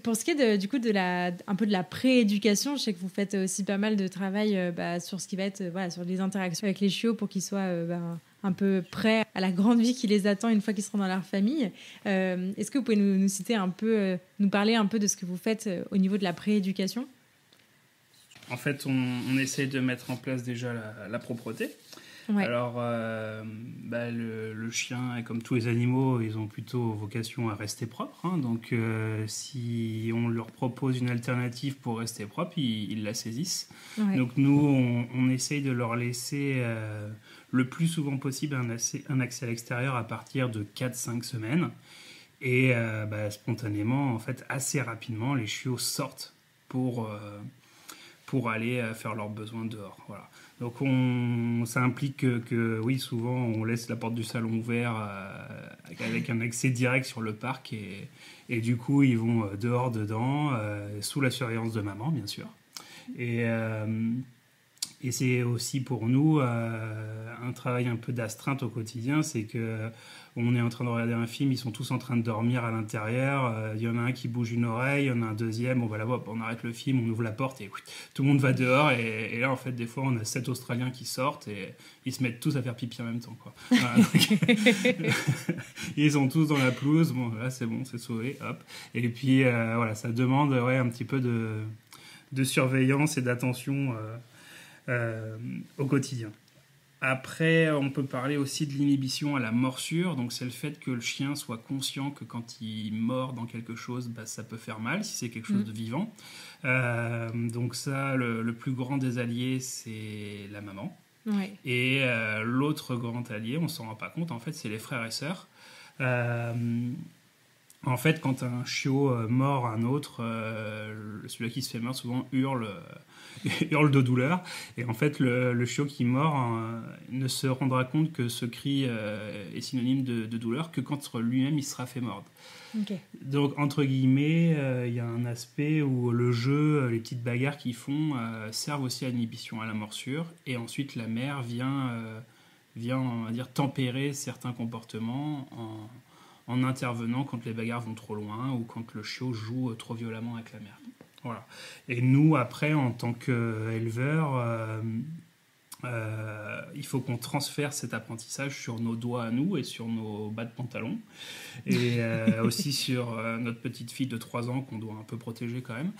[SPEAKER 1] Pour ce qui est du coup un peu de la prééducation, je sais que vous faites aussi pas mal de travail sur ce qui va être sur les interactions avec les chiots pour qu'ils soient un peu prêts à la grande vie qui les attend une fois qu'ils seront dans leur famille. Est-ce que vous pouvez nous citer un peu, nous parler un peu de ce que vous faites au niveau de la prééducation ?
[SPEAKER 2] En fait, on essaie de mettre en place déjà la propreté.
[SPEAKER 1] Ouais.
[SPEAKER 2] Alors, le chien, comme tous les animaux, ils ont plutôt vocation à rester propres. Hein, donc, si on leur propose une alternative pour rester propre, ils la saisissent. Ouais. Donc, nous, on essaye de leur laisser le plus souvent possible un accès à l'extérieur à partir de 4-5 semaines. Et spontanément, en fait, assez rapidement, les chiots sortent pour aller faire leurs besoins dehors. Voilà. Donc ça implique que oui, souvent on laisse la porte du salon ouverte avec un accès direct sur le parc et du coup ils vont dehors dedans sous la surveillance de maman bien sûr. Et c'est aussi pour nous un travail un peu d'astreinte au quotidien, c'est que on est en train de regarder un film, ils sont tous en train de dormir à l'intérieur, il y en a un qui bouge une oreille, il y en a un deuxième, on arrête le film, on ouvre la porte et tout le monde va dehors et là en fait des fois on a 7 Australiens qui sortent et ils se mettent tous à faire pipi en même temps, quoi. Voilà, ils sont tous dans la pelouse, bon là c'est bon, c'est sauvé, hop. Et puis ça demande un petit peu de surveillance et d'attention au quotidien. Après, on peut parler aussi de l'inhibition à la morsure. Donc, c'est le fait que le chien soit conscient que quand il mord dans quelque chose, ça peut faire mal si c'est quelque chose de vivant. Donc ça, le plus grand des alliés, c'est la maman. Ouais. Et l'autre grand allié, on ne s'en rend pas compte, en fait, c'est les frères et sœurs. En fait, quand un chiot mord un autre, celui-là qui se fait mordre souvent hurle de douleur. Et en fait, le chiot qui mord ne se rendra compte que ce cri est synonyme de douleur que quand lui-même il sera fait mordre.
[SPEAKER 1] Okay.
[SPEAKER 2] Donc, entre guillemets, il y a un aspect où le jeu, les petites bagarres qu'ils font servent aussi à l'inhibition, à la morsure. Et ensuite, la mère vient on va dire, tempérer certains comportements en intervenant quand les bagarres vont trop loin ou quand le chiot joue trop violemment avec la mère. Voilà. Et nous, après, en tant qu'éleveurs, il faut qu'on transfère cet apprentissage sur nos doigts à nous et sur nos bas de pantalon et aussi sur notre petite fille de 3 ans qu'on doit un peu protéger quand même.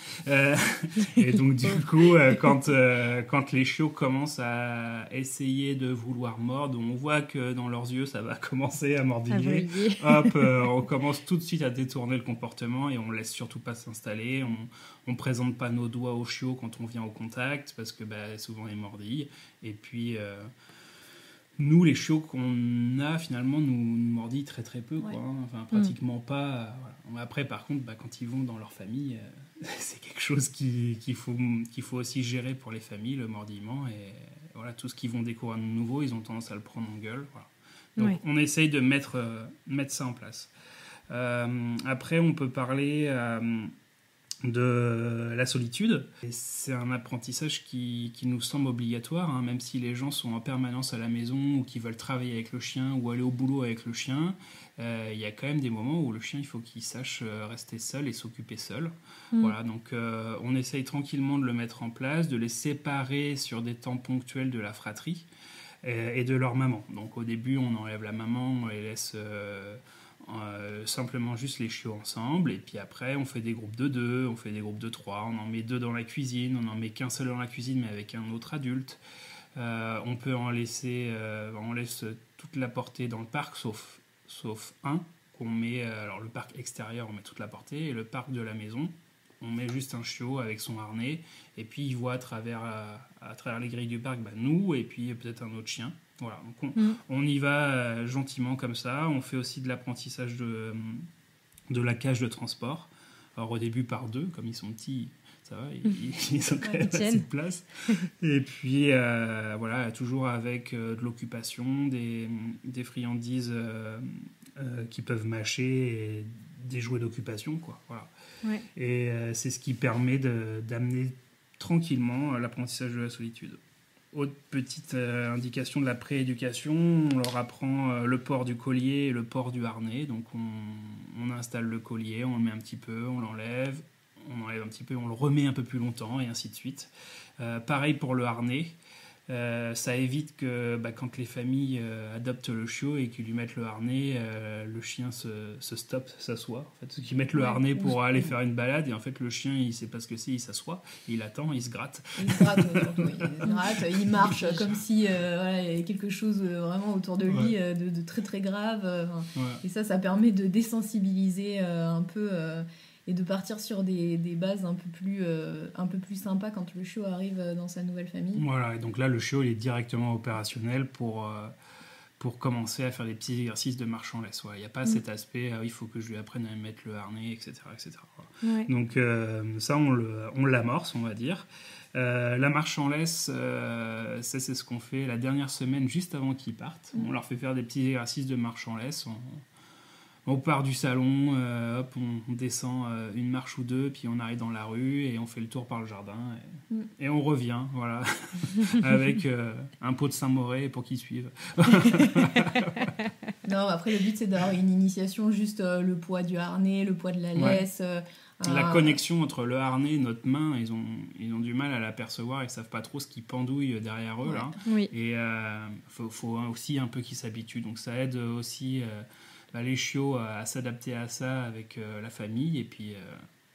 [SPEAKER 2] Et donc du coup, quand les chiots commencent à essayer de vouloir mordre, on voit que dans leurs yeux ça va commencer à mordiller. Hop, on commence tout de suite à détourner le comportement et on laisse surtout pas s'installer. On présente pas nos doigts aux chiots quand on vient au contact parce que souvent ils mordillent. Et puis, nous, les chiots qu'on a, finalement, nous mordillent très très peu, quoi, hein. Enfin, pratiquement pas. Voilà. Après, par contre, quand ils vont dans leur famille, c'est quelque chose qu'il faut aussi gérer pour les familles, le mordillement. Et voilà, tout ce qu'ils vont découvrir de nouveau, ils ont tendance à le prendre en gueule. Voilà. Donc, on essaye de mettre ça en place. Après, on peut parler de la solitude. Et c'est un apprentissage qui nous semble obligatoire, hein, même si les gens sont en permanence à la maison ou qui veulent travailler avec le chien ou aller au boulot avec le chien. Il y a quand même des moments où le chien, il faut qu'il sache rester seul et s'occuper seul. Voilà, donc on essaye tranquillement de le mettre en place, de les séparer sur des temps ponctuels de la fratrie et de leur maman. Donc au début, on enlève la maman, on les laisse simplement juste les chiots ensemble, et puis après on fait des groupes de 2, on fait des groupes de 3, on en met 2 dans la cuisine, on en met qu'un seul dans la cuisine mais avec un autre adulte. On peut en laisser, on laisse toute la portée dans le parc sauf un qu'on met, alors le parc extérieur on met toute la portée et le parc de la maison on met juste un chiot avec son harnais et puis il voit à travers les grilles du parc nous et puis peut-être un autre chien. Voilà, donc on y va gentiment comme ça. On fait aussi de l'apprentissage de la cage de transport. Alors au début par 2, comme ils sont petits, ça va, ils ont quand même assez de place. Et puis voilà, toujours avec de l'occupation, des friandises qui peuvent mâcher et des jouets d'occupation, quoi. Voilà.
[SPEAKER 1] Ouais.
[SPEAKER 2] Et c'est ce qui permet d'amener tranquillement l'apprentissage de la solitude. Autre petite indication de la prééducation, on leur apprend le port du collier et le port du harnais. Donc on installe le collier, on le met un petit peu, on l'enlève, on enlève un petit peu, on le remet un peu plus longtemps et ainsi de suite. Pareil pour le harnais. Ça évite que quand les familles adoptent le chiot et qu'ils lui mettent le harnais, le chien se stoppe, s'assoit. En fait, qu'ils mettent le harnais pour aller faire une balade et en fait le chien il sait pas ce que c'est, il s'assoit, il attend, il se gratte.
[SPEAKER 3] Il se gratte, il marche comme si il y avait quelque chose vraiment autour de lui de très très grave. Et ça permet de désensibiliser un peu. Et de partir sur des bases un peu plus sympas quand le chiot arrive dans sa nouvelle famille. Voilà,
[SPEAKER 2] et donc là, le chiot il est directement opérationnel pour commencer à faire des petits exercices de marche en laisse. Il n'y a pas cet aspect, il faut que je lui apprenne à mettre le harnais, etc. Ouais. Donc ça, on l'amorce, on va dire. La marche en laisse, c'est ce qu'on fait la dernière semaine, juste avant qu'ils partent. On leur fait faire des petits exercices de marche en laisse. On part du salon, on descend une marche ou 2, puis on arrive dans la rue et on fait le tour par le jardin et on revient, voilà, avec un pot de Saint-Moré pour qu'ils suivent.
[SPEAKER 3] Non, après le but c'est d'avoir une initiation, juste le poids du harnais, le poids de la laisse.
[SPEAKER 2] La connexion entre le harnais et notre main, ils ont du mal à l'apercevoir, ils savent pas trop ce qui pendouille derrière eux là.
[SPEAKER 1] Oui.
[SPEAKER 2] Et faut aussi un peu qu'ils s'habituent, donc ça aide aussi. Les chiots à s'adapter à ça avec la famille et puis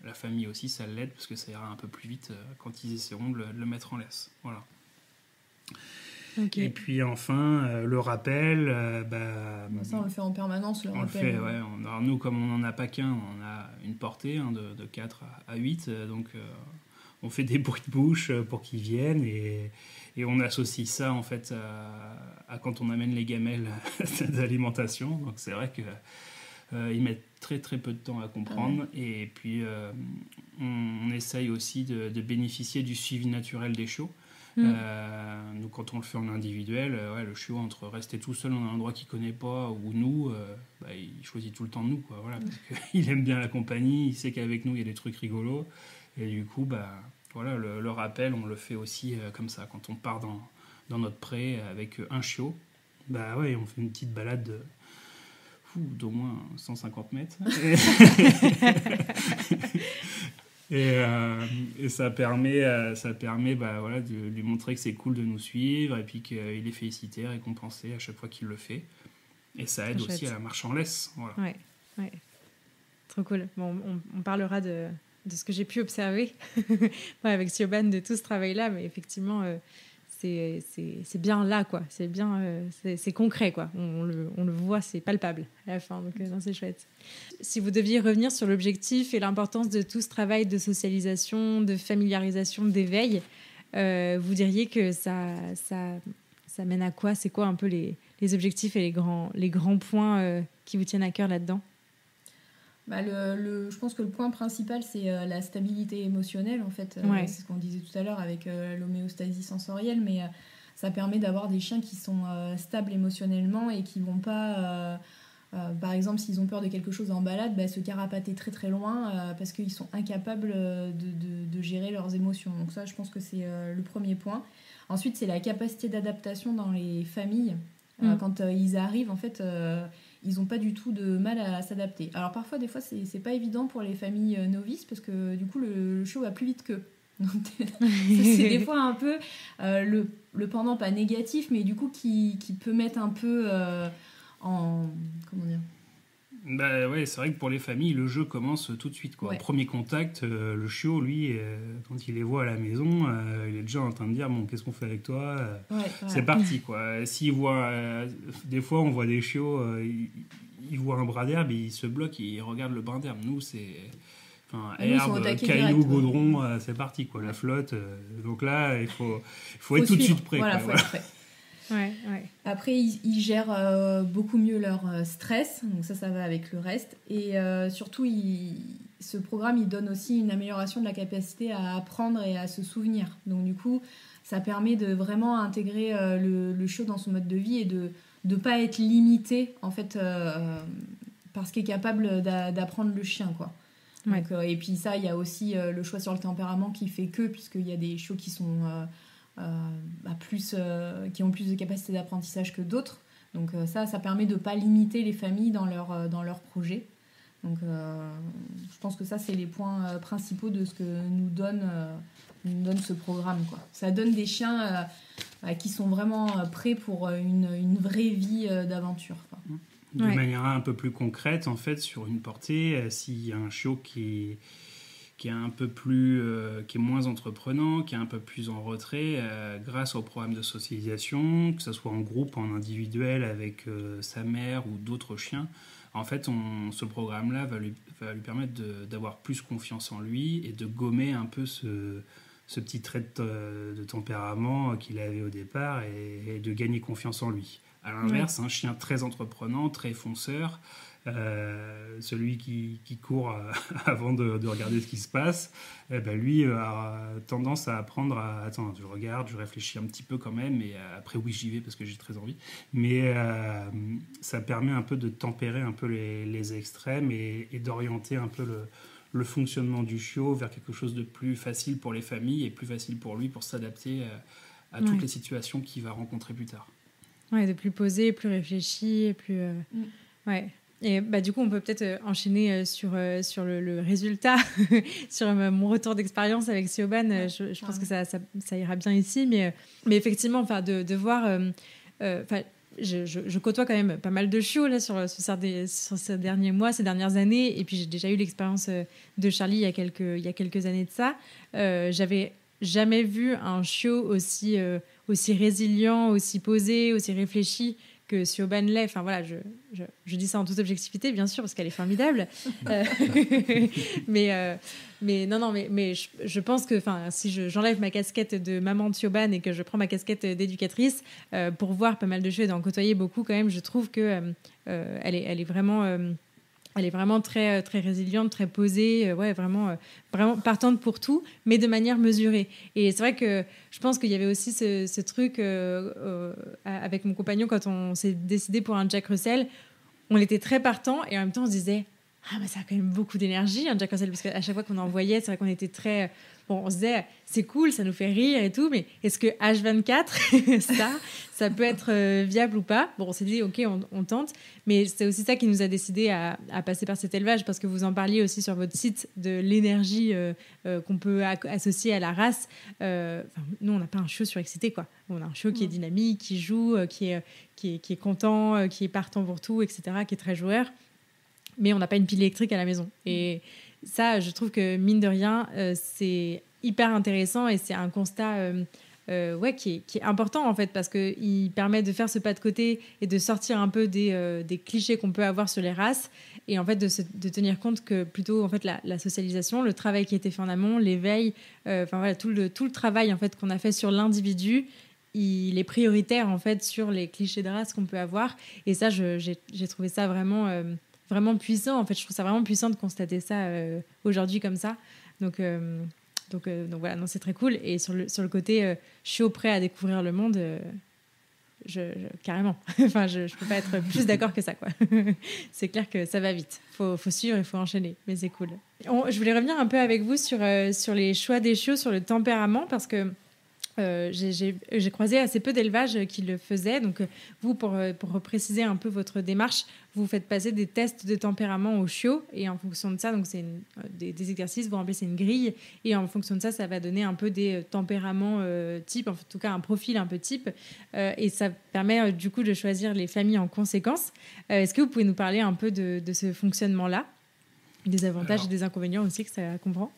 [SPEAKER 2] la famille aussi ça l'aide parce que ça ira un peu plus vite quand ils essaieront de le mettre en laisse. Voilà.
[SPEAKER 1] Okay.
[SPEAKER 2] Et puis enfin le rappel
[SPEAKER 3] ça on le fait en permanence le rappel.
[SPEAKER 2] Alors nous comme on n'en a pas qu'un, on a une portée de 4 à 8 donc on fait des bruits de bouche pour qu'ils viennent et on associe ça en fait à quand on amène les gamelles d'alimentation. Donc c'est vrai que Ils mettent très très peu de temps à comprendre. Et puis on essaye aussi de bénéficier du suivi naturel des chiots. Donc quand on le fait en individuel, le chiot, entre rester tout seul dans un endroit qu'il connaît pas ou nous, il choisit tout le temps de nous, quoi, voilà, parce qu'il aime bien la compagnie, il sait qu'avec nous il y a des trucs rigolos, et du coup voilà, le rappel on le fait aussi comme ça, quand on part dans notre pré avec un chiot, on fait une petite balade d'au moins 150 mètres. Et ça permet de lui montrer que c'est cool de nous suivre et puis qu'il est félicité, récompensé à chaque fois qu'il le fait. Et ça aide aussi à la marche en laisse. Voilà.
[SPEAKER 1] Ouais. Trop cool. Bon, on parlera de ce que j'ai pu observer avec Siobhan de tout ce travail-là, mais effectivement, c'est bien là, quoi. C'est bien, c'est concret, quoi. On le voit, c'est palpable à la fin, donc c'est chouette. Si vous deviez revenir sur l'objectif et l'importance de tout ce travail de socialisation, de familiarisation, d'éveil, vous diriez que ça mène à quoi? C'est quoi un peu les objectifs et les grands points qui vous tiennent à cœur là-dedans?
[SPEAKER 3] Je pense que le point principal, c'est la stabilité émotionnelle, en fait. C'est ce qu'on disait tout à l'heure avec l'homéostasie sensorielle, mais ça permet d'avoir des chiens qui sont stables émotionnellement et qui vont pas, par exemple, s'ils ont peur de quelque chose en balade, se carapater très très loin parce qu'ils sont incapables de gérer leurs émotions. Donc ça, je pense que c'est le premier point. Ensuite, c'est la capacité d'adaptation dans les familles. Quand ils arrivent, en fait... ils n'ont pas du tout de mal à s'adapter. Alors parfois, des fois, c'est pas évident pour les familles novices parce que du coup, le chiot va plus vite qu'eux. Donc, c'est des fois un peu le pendant pas négatif, mais du coup qui peut mettre un peu en... Comment dire ?
[SPEAKER 2] C'est vrai que pour les familles, le jeu commence tout de suite, quoi. Au premier contact, le chiot, lui, quand il les voit à la maison, il est déjà en train de dire bon, qu'est-ce qu'on fait avec toi ? C'est parti, quoi. S'il voit, des fois, on voit des chiots, ils voient un bras d'herbe, ils se bloquent, ils regardent le brin d'herbe. Nous, c'est herbe, cailloux, goudron, c'est parti, quoi. La flotte. Donc là, il faut être tout de suite prêt.
[SPEAKER 3] Voilà, faut être prêt.
[SPEAKER 1] Ouais.
[SPEAKER 3] Après, ils gèrent beaucoup mieux leur stress, donc ça va avec le reste. Et surtout, ce programme, il donne aussi une amélioration de la capacité à apprendre et à se souvenir. Donc du coup, ça permet de vraiment intégrer le chiot dans son mode de vie et de ne pas être limité, en fait, par ce qu'est capable d'apprendre le chien, quoi.
[SPEAKER 1] Ouais.
[SPEAKER 3] Donc, et puis ça, il y a aussi le choix sur le tempérament qui fait que, puisqu'il y a des chiots qui sont... qui ont plus de capacité d'apprentissage que d'autres. Donc ça permet de ne pas limiter les familles dans leur projet. Donc je pense que ça, c'est les points principaux de ce que nous donne ce programme, quoi. Ça donne des chiens qui sont vraiment prêts pour une vraie vie d'aventure, quoi.
[SPEAKER 2] De manière un peu plus concrète, en fait, sur une portée, s'il y a un chiot qui est un peu plus, qui est moins entreprenant, qui est un peu plus en retrait, grâce au programme de socialisation, que ce soit en groupe, en individuel, avec sa mère ou d'autres chiens. En fait, ce programme-là va lui permettre d'avoir plus confiance en lui et de gommer un peu ce petit trait de tempérament qu'il avait au départ et de gagner confiance en lui. À l'inverse, un chien très entreprenant, très fonceur, celui qui court avant de regarder ce qui se passe, lui a tendance à apprendre à attends, je regarde, je réfléchis un petit peu quand même, et après oui j'y vais parce que j'ai très envie, mais ça permet un peu de tempérer un peu les extrêmes et d'orienter un peu le fonctionnement du chiot vers quelque chose de plus facile pour les familles et plus facile pour lui pour s'adapter à toutes les situations qu'il va rencontrer plus tard.
[SPEAKER 1] Ouais, de plus posé, plus réfléchi, plus... Ouais. Et du coup, on peut peut-être enchaîner sur le résultat, sur mon retour d'expérience avec Siobhan. Je pense que ça ira bien ici. Mais effectivement, de voir... je côtoie quand même pas mal de chiots là, sur ces derniers mois, ces dernières années. Et puis, j'ai déjà eu l'expérience de Charlie il y a quelques années de ça. J'avais jamais vu un chiot aussi résilient, aussi posé, aussi réfléchi que Siobhan l'est. Enfin voilà, je dis ça en toute objectivité, bien sûr, parce qu'elle est formidable. Mais je pense que si j'enlève ma casquette de maman de Siobhan et que je prends ma casquette d'éducatrice, pour voir pas mal de choses et d'en côtoyer beaucoup quand même, je trouve que elle est vraiment Elle est vraiment très, très résiliente, très posée, vraiment partante pour tout, mais de manière mesurée. Et c'est vrai que je pense qu'il y avait aussi ce truc avec mon compagnon quand on s'est décidé pour un Jack Russell. On était très partant et en même temps on se disait mais ça a quand même beaucoup d'énergie un Jack Russell, parce qu'à chaque fois qu'on en voyait, c'est vrai qu'on était très on se disait c'est cool, ça nous fait rire et tout, mais est-ce que H24 ça peut être viable ou pas? Bon, on s'est dit ok, on tente, mais c'est aussi ça qui nous a décidé à passer par cet élevage, parce que vous en parliez aussi sur votre site de l'énergie qu'on peut associer à la race. Nous on n'a pas un chiot surexcité, quoi. On a un chiot qui est dynamique, qui joue, qui est content, qui est partant pour tout, etc., qui est très joueur, mais on n'a pas une pile électrique à la maison. Et ça, je trouve que mine de rien, c'est hyper intéressant, et c'est un constat qui est important en fait, parce qu'il permet de faire ce pas de côté et de sortir un peu des clichés qu'on peut avoir sur les races, et en fait de tenir compte que plutôt en fait la socialisation, le travail qui a été fait en amont, l'éveil, tout le travail en fait qu'on a fait sur l'individu, il est prioritaire en fait sur les clichés de race qu'on peut avoir. Et ça, j'ai trouvé ça vraiment puissant. En fait, je trouve ça vraiment puissant de constater ça aujourd'hui comme ça. Donc voilà, non, c'est très cool. Et sur le côté chiot prêt à découvrir le monde, carrément. Enfin, je peux pas être plus d'accord que ça, quoi. C'est clair que ça va vite. Faut suivre, il faut enchaîner, mais c'est cool. Je voulais revenir un peu avec vous sur les choix des chiots, sur le tempérament, parce que j'ai croisé assez peu d'élevages qui le faisaient. Donc, vous, pour préciser un peu votre démarche, vous faites passer des tests de tempérament aux chiots, et en fonction de ça, donc c'est des exercices, vous remplissez une grille, et en fonction de ça, ça va donner un peu des tempéraments types, en tout cas un profil un peu type, et ça permet du coup de choisir les familles en conséquence. Est-ce que vous pouvez nous parler un peu de ce fonctionnement-là, des avantages et des inconvénients aussi que ça comprend?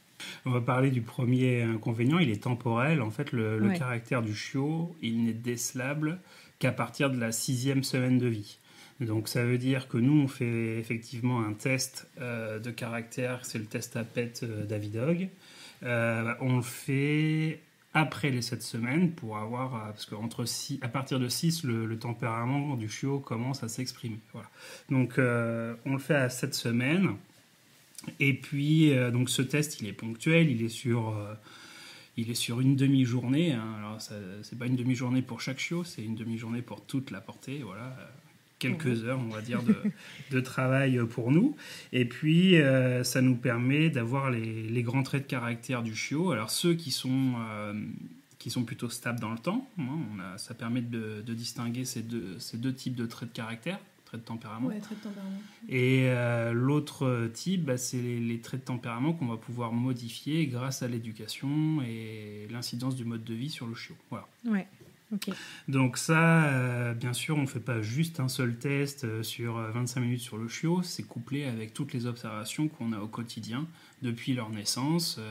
[SPEAKER 2] On va parler du premier inconvénient, il est temporel. En fait, le caractère du chiot, il n'est décelable qu'à partir de la 6e semaine de vie. Donc ça veut dire que nous, on fait effectivement un test de caractère, c'est le test APET Davidog. On le fait après les 7 semaines pour avoir, parce qu'à partir de 6, le tempérament du chiot commence à s'exprimer. Voilà. Donc on le fait à 7 semaines. Et puis, donc ce test, il est ponctuel, il est sur une demi-journée. Hein. Alors, c'est pas une demi-journée pour chaque chiot, c'est une demi-journée pour toute la portée. Voilà, quelques heures, on va dire, de travail pour nous. Et puis, ça nous permet d'avoir les grands traits de caractère du chiot. Alors, ceux qui sont plutôt stables dans le temps, hein, ça permet de distinguer ces deux types de traits de caractère. De tempérament.
[SPEAKER 3] Ouais, traits de tempérament.
[SPEAKER 2] Et l'autre type, c'est les traits de tempérament qu'on va pouvoir modifier grâce à l'éducation et l'incidence du mode de vie sur le chiot. Voilà.
[SPEAKER 1] Ouais. Okay.
[SPEAKER 2] Donc ça, bien sûr, on ne fait pas juste un seul test sur 25 minutes sur le chiot, c'est couplé avec toutes les observations qu'on a au quotidien depuis leur naissance.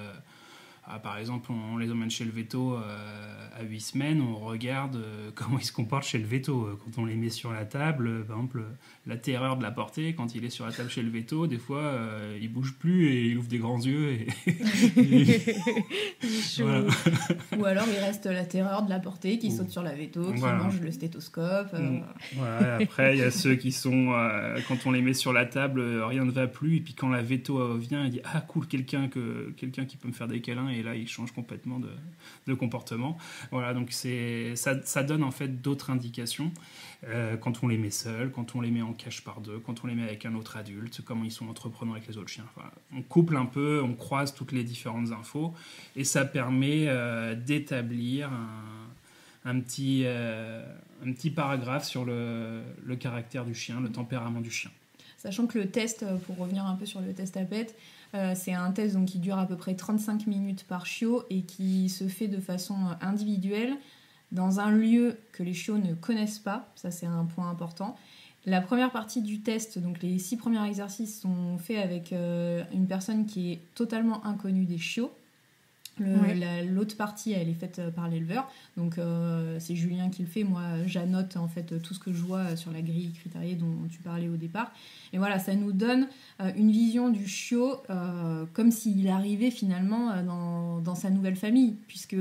[SPEAKER 2] Par exemple, on les emmène chez le véto à 8 semaines, on regarde comment ils se comportent chez le véto. Quand on les met sur la table, par exemple, la terreur de la portée, quand il est sur la table chez le véto, des fois, il ne bouge plus et il ouvre des grands yeux.
[SPEAKER 3] Voilà. Ou alors, il reste la terreur de la portée qui saute sur la véto, qui mange le stéthoscope.
[SPEAKER 2] Voilà. Après, il y a ceux qui sont, quand on les met sur la table, rien ne va plus. Et puis quand la véto vient, il dit « Ah, cool, quelqu'un qui peut me faire des câlins ». Et là, il change complètement de comportement. Voilà, donc ça donne en fait d'autres indications quand on les met seuls, quand on les met en cache par deux, quand on les met avec un autre adulte, comment ils sont entreprenants avec les autres chiens. Enfin, on couple un peu, on croise toutes les différentes infos et ça permet d'établir un petit paragraphe sur le caractère du chien, le tempérament du chien.
[SPEAKER 3] Sachant que le test, pour revenir un peu sur le test APET, c'est un test donc, qui dure à peu près 35 minutes par chiot et qui se fait de façon individuelle dans un lieu que les chiots ne connaissent pas. Ça, c'est un point important. La première partie du test, donc les 6 premiers exercices, sont faits avec une personne qui est totalement inconnue des chiots. L'autre partie, elle est faite par l'éleveur. Donc, c'est Julien qui le fait. Moi, j'annote en fait tout ce que je vois sur la grille critériée dont tu parlais au départ. Et voilà, ça nous donne une vision du chiot comme s'il arrivait finalement dans sa nouvelle famille. Puisque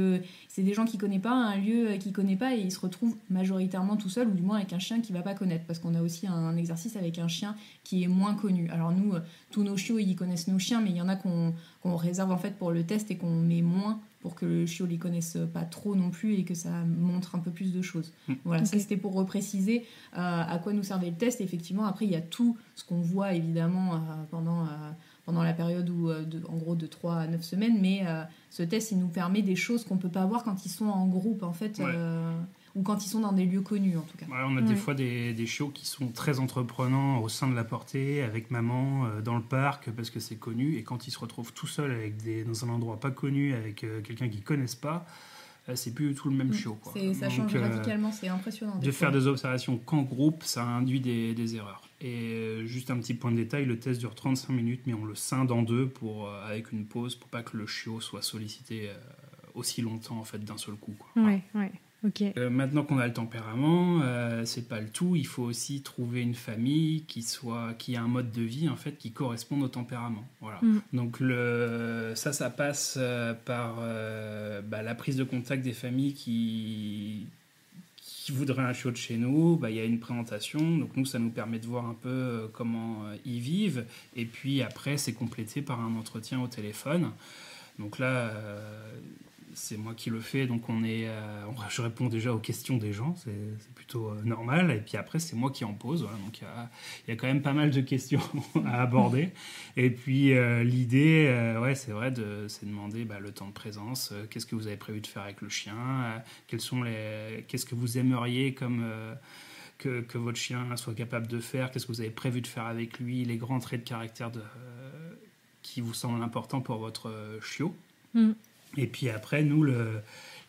[SPEAKER 3] c'est des gens qu'il ne connaît pas, un lieu qu'il ne connaît pas, et il se retrouve majoritairement tout seul, ou du moins avec un chien qu'il ne va pas connaître. Parce qu'on a aussi un exercice avec un chien qui est moins connu. Alors nous, tous nos chiots, ils connaissent nos chiens, mais il y en a qu'on réserve en fait pour le test et qu'on met moins pour que le chiot les connaisse pas trop non plus et que ça montre un peu plus de choses. Voilà, okay. Ça c'était pour repréciser à quoi nous servait le test. Et effectivement, après il y a tout ce qu'on voit évidemment pendant la période où, en gros de 3 à 9 semaines, mais ce test il nous permet des choses qu'on peut pas voir quand ils sont en groupe en fait. Ou quand ils sont dans des lieux connus en tout cas.
[SPEAKER 2] Ouais, on a des fois des chiots qui sont très entreprenants au sein de la portée, avec maman dans le parc parce que c'est connu, et quand ils se retrouvent tout seuls dans un endroit pas connu avec quelqu'un qu'ils connaissent pas, c'est plus du tout le même chiot, quoi.
[SPEAKER 3] Ça change radicalement, c'est impressionnant.
[SPEAKER 2] De faire des observations qu'en groupe, ça induit des erreurs. Et juste un petit point de détail, le test dure 35 minutes, mais on le scinde en deux avec une pause pour pas que le chiot soit sollicité aussi longtemps en fait, d'un seul coup, quoi.
[SPEAKER 1] Ouais. Okay.
[SPEAKER 2] Maintenant qu'on a le tempérament, c'est pas le tout. Il faut aussi trouver une famille qui a un mode de vie en fait qui corresponde au tempérament. Voilà. Donc ça passe par la prise de contact des familles qui voudraient un chiot de chez nous. Il y a une présentation. Donc nous, ça nous permet de voir un peu comment ils vivent. Et puis après, c'est complété par un entretien au téléphone. Donc là. C'est moi qui le fais, donc je réponds déjà aux questions des gens, c'est plutôt normal, et puis après c'est moi qui en pose, voilà, donc il y a quand même pas mal de questions à aborder, et puis l'idée, c'est vrai, c'est demander le temps de présence, qu'est-ce que vous avez prévu de faire avec le chien, qu'est-ce que vous aimeriez comme... Que votre chien soit capable de faire, qu'est-ce que vous avez prévu de faire avec lui, les grands traits de caractère qui vous semblent importants pour votre chiot. Et puis après, nous,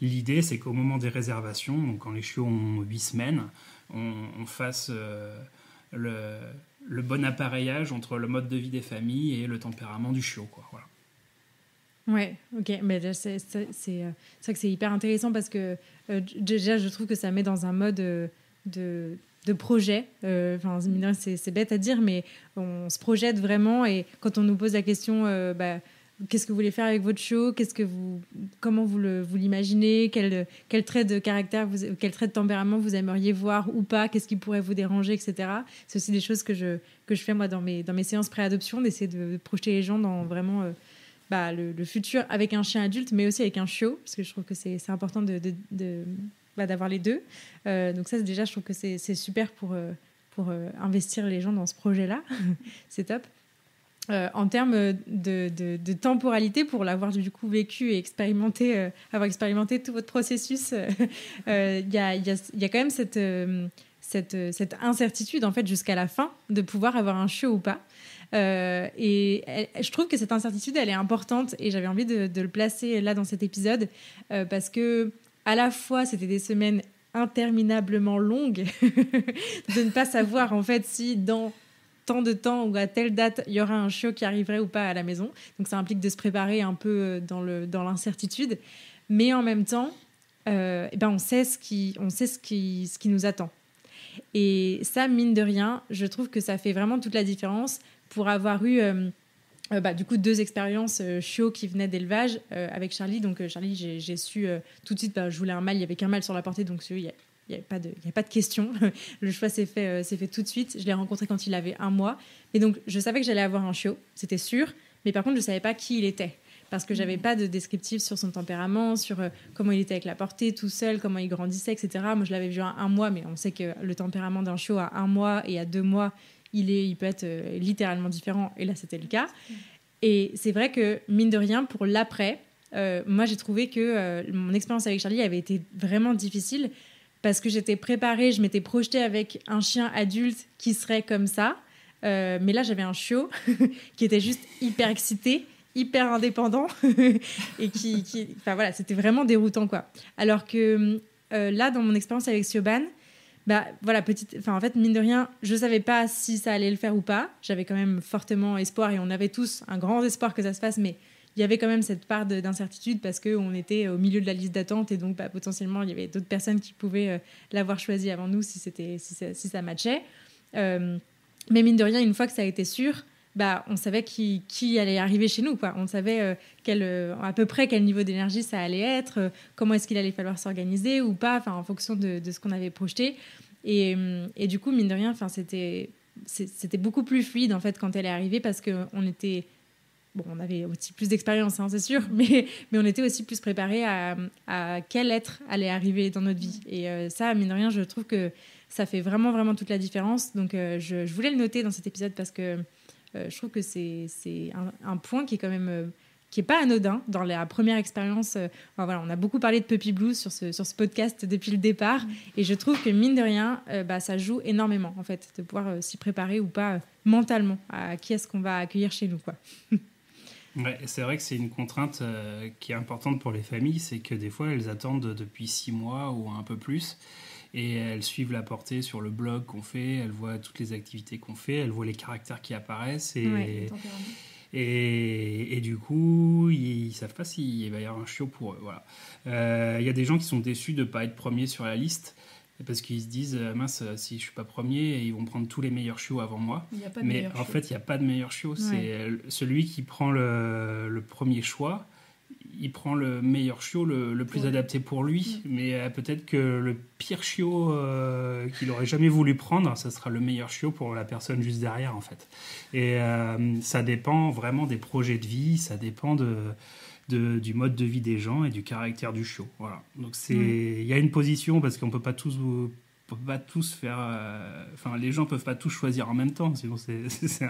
[SPEAKER 2] l'idée, c'est qu'au moment des réservations, donc quand les chiots ont 8 semaines, on fasse le bon appareillage entre le mode de vie des familles et le tempérament du chiot, quoi. Voilà.
[SPEAKER 1] Ouais, ok. Mais c'est vrai que c'est hyper intéressant parce que déjà, je trouve que ça met dans un mode de projet. C'est bête à dire, mais on se projette vraiment. Et quand on nous pose la question... qu'est-ce que vous voulez faire avec votre chiot ? Comment vous l'imaginez ? Quel trait de caractère, quel trait de tempérament vous aimeriez voir ou pas ? Qu'est-ce qui pourrait vous déranger, etc. C'est aussi des choses que je fais moi dans mes séances pré-adoption, d'essayer de projeter les gens dans vraiment le futur avec un chien adulte, mais aussi avec un chiot, parce que je trouve que c'est important d'avoir les deux. Donc ça, déjà, je trouve que c'est super pour investir les gens dans ce projet-là. C'est top. En termes de temporalité, pour l'avoir du coup vécu et avoir expérimenté tout votre processus, y a quand même cette incertitude en fait jusqu'à la fin de pouvoir avoir un chiot ou pas. Je trouve que cette incertitude elle est importante et j'avais envie de le placer là dans cet épisode parce que à la fois c'était des semaines interminablement longues de ne pas savoir en fait si dans tant de temps ou à telle date il y aura un chiot qui arriverait ou pas à la maison, donc ça implique de se préparer un peu dans l'incertitude, mais en même temps on sait ce qui nous attend, et ça, mine de rien, je trouve que ça fait vraiment toute la différence pour avoir eu du coup 2 expériences chiots qui venaient d'élevage avec Charlie. Donc Charlie, j'ai su tout de suite, je voulais un mâle, il y avait qu'un mâle sur la portée, donc il n'y a pas de question. Le choix s'est fait tout de suite. Je l'ai rencontré quand il avait 1 mois. Et donc, je savais que j'allais avoir un chiot, c'était sûr. Mais par contre, je ne savais pas qui il était. Parce que je n'avais pas de descriptif sur son tempérament, sur comment il était avec la portée, tout seul, comment il grandissait, etc. Moi, je l'avais vu à 1 mois, mais on sait que le tempérament d'un chiot à 1 mois et à 2 mois, il peut être littéralement différent. Et là, c'était le cas. Et c'est vrai que, mine de rien, pour l'après, moi, j'ai trouvé que mon expérience avec Charlie avait été vraiment difficile. Parce que j'étais préparée, je m'étais projetée avec un chien adulte qui serait comme ça. Mais là, j'avais un chiot qui était juste hyper excité, hyper indépendant. Et c'était vraiment déroutant, quoi. Alors que là, dans mon expérience avec Siobhan, en fait, mine de rien, je ne savais pas si ça allait le faire ou pas. J'avais quand même fortement espoir et on avait tous un grand espoir que ça se fasse, mais y avait quand même cette part d'incertitude parce qu'on était au milieu de la liste d'attente et donc potentiellement, il y avait d'autres personnes qui pouvaient l'avoir choisi avant nous si ça matchait. Mais mine de rien, une fois que ça a été sûr, on savait qui allait arriver chez nous, quoi. On savait à peu près quel niveau d'énergie ça allait être, comment est-ce qu'il allait falloir s'organiser ou pas, en fonction de ce qu'on avait projeté. Et du coup, mine de rien, c'était beaucoup plus fluide en fait quand elle est arrivée parce qu'on était... Bon, on avait aussi plus d'expérience, c'est sûr, mais on était aussi plus préparés à quel être allait arriver dans notre vie. Et ça, mine de rien, je trouve que ça fait vraiment, vraiment toute la différence. Donc, je voulais le noter dans cet épisode parce que je trouve que c'est un point qui est quand même... qui n'est pas anodin dans la première expérience. On a beaucoup parlé de Puppy Blues sur ce podcast depuis le départ. Et je trouve que, mine de rien, ça joue énormément, en fait, de pouvoir s'y préparer ou pas mentalement à qui est-ce qu'on va accueillir chez nous, quoi.
[SPEAKER 2] Ouais, c'est vrai que c'est une contrainte qui est importante pour les familles, c'est que des fois, elles attendent depuis 6 mois ou un peu plus. Et elles suivent la portée sur le blog qu'on fait, elles voient toutes les activités qu'on fait, elles voient les caractères qui apparaissent. Et du coup, ils ne savent pas s'il va y avoir un chiot pour eux. Voilà. Y a des gens qui sont déçus de ne pas être premiers sur la liste parce qu'ils se disent mince, si je ne suis pas premier, ils vont prendre tous les meilleurs chiots avant moi. Mais en fait, il n'y a pas de meilleur chiot. Ouais. C'est celui qui prend le premier choix. Il prend le meilleur chiot, le plus adapté pour lui, mais peut-être que le pire chiot qu'il n'aurait jamais voulu prendre, ça sera le meilleur chiot pour la personne juste derrière, en fait. Et ça dépend vraiment des projets de vie, ça dépend du mode de vie des gens et du caractère du chiot. Voilà. Donc il y a une position, parce qu'on ne peut pas tous faire... les gens ne peuvent pas tous choisir en même temps, sinon c'est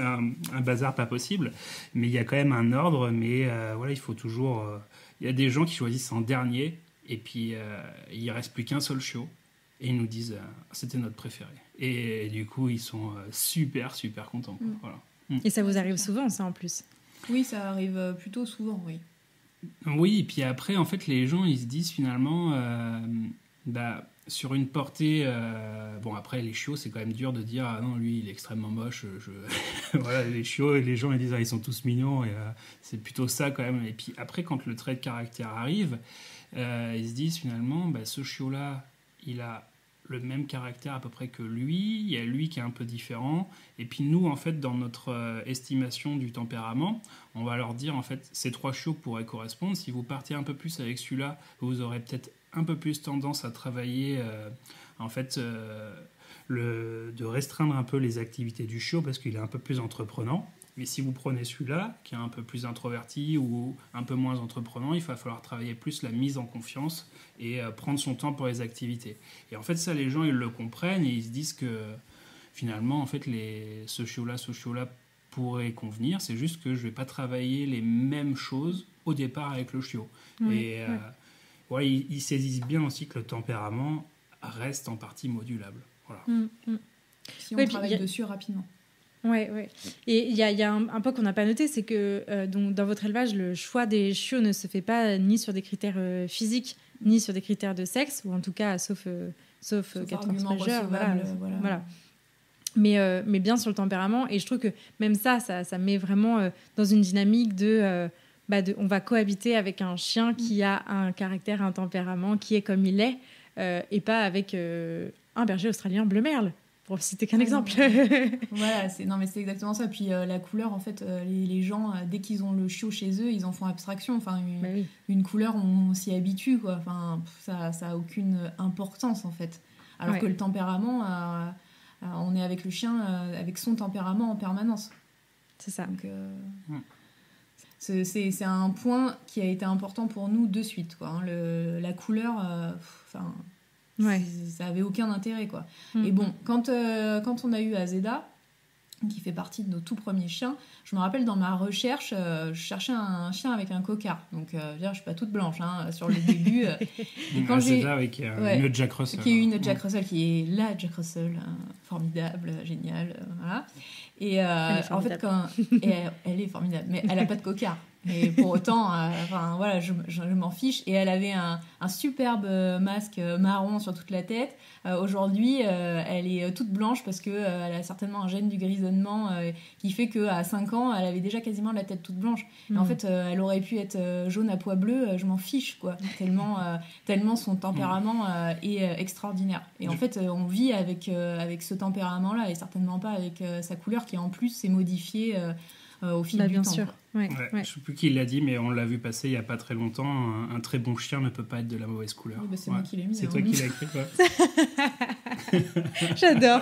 [SPEAKER 2] un bazar pas possible. Mais il y a quand même un ordre, mais il faut toujours... Il y a des gens qui choisissent en dernier, et puis il ne reste plus qu'un seul chiot, et ils nous disent c'était notre préféré. Et du coup, ils sont super, super contents. Voilà.
[SPEAKER 1] Et ça vous arrive souvent, ça, en plus?
[SPEAKER 3] Oui, ça arrive plutôt souvent, oui.
[SPEAKER 2] Oui, et puis après, en fait, les gens, ils se disent finalement... sur une portée, après les chiots, c'est quand même dur de dire ah non, lui il est extrêmement moche. Voilà, les chiots, les gens ils disent ils sont tous mignons, et c'est plutôt ça quand même. Et puis après, quand le trait de caractère arrive, ils se disent finalement ce chiot là, il a le même caractère à peu près que lui, il y a lui qui est un peu différent, et puis nous en fait dans notre estimation du tempérament, on va leur dire en fait ces 3 chiots pourraient correspondre. Si vous partez un peu plus avec celui-là, vous aurez peut-être un peu plus tendance à travailler de restreindre un peu les activités du chiot parce qu'il est un peu plus entreprenant. Mais si vous prenez celui-là, qui est un peu plus introverti ou un peu moins entreprenant, il va falloir travailler plus la mise en confiance et prendre son temps pour les activités. Et en fait, ça, les gens, ils le comprennent et ils se disent que finalement, en fait, ce chiot-là pourrait convenir. C'est juste que je ne vais pas travailler les mêmes choses au départ avec le chiot. Ils saisissent bien aussi que le tempérament reste en partie modulable. Voilà.
[SPEAKER 3] Si on travaille dessus rapidement.
[SPEAKER 1] Ouais. Et il y a un point qu'on n'a pas noté, c'est que donc, dans votre élevage, le choix des chiots ne se fait pas ni sur des critères physiques, ni sur des critères de sexe, ou en tout cas, sauf cas de force majeure. Voilà. Mais bien sur le tempérament. Et je trouve que même ça met vraiment dans une dynamique on va cohabiter avec un chien qui a un caractère, un tempérament, qui est comme il est, et pas avec un berger australien bleu merle, pour citer qu'un exemple.
[SPEAKER 3] Voilà, c'est exactement ça. Puis la couleur, en fait, les gens, dès qu'ils ont le chiot chez eux, ils en font abstraction. Enfin, une couleur, on s'y habitue, quoi. Enfin, ça a aucune importance, en fait. Alors que le tempérament, on est avec le chien, avec son tempérament en permanence.
[SPEAKER 1] C'est ça.
[SPEAKER 3] Donc, c'est un point qui a été important pour nous de suite, quoi. La couleur, ça avait aucun intérêt, quoi. Et bon, quand on a eu Azeda, qui fait partie de nos tout premiers chiens, je me rappelle dans ma recherche, je cherchais un chien avec un cocard. Donc, je suis pas toute blanche sur le début.
[SPEAKER 2] Et quand Azeda avec une Jack Russell.
[SPEAKER 3] Qui est une Jack Russell, qui est la Jack Russell, formidable, géniale, voilà. Et en fait, elle est formidable, mais elle a pas de cocard. Et pour autant, voilà, je m'en fiche. Et elle avait un superbe masque marron sur toute la tête. Aujourd'hui, elle est toute blanche parce qu'elle a certainement un gène du grisonnement qui fait qu'à 5 ans, elle avait déjà quasiment la tête toute blanche. Et en fait, elle aurait pu être jaune à pois bleu, je m'en fiche, quoi. Tellement son tempérament est extraordinaire. Et en fait, on vit avec ce tempérament-là et certainement pas avec sa couleur qui, en plus, s'est modifiée au fil du
[SPEAKER 1] bien
[SPEAKER 3] temps.
[SPEAKER 1] Sûr. Ouais.
[SPEAKER 2] Je ne sais plus qui l'a dit, mais on l'a vu passer il n'y a pas très longtemps. Un très bon chien ne peut pas être de la mauvaise couleur.
[SPEAKER 3] Oui, c'est moi qui l'ai mis.
[SPEAKER 2] C'est toi qui l'as écrit, quoi.
[SPEAKER 1] J'adore.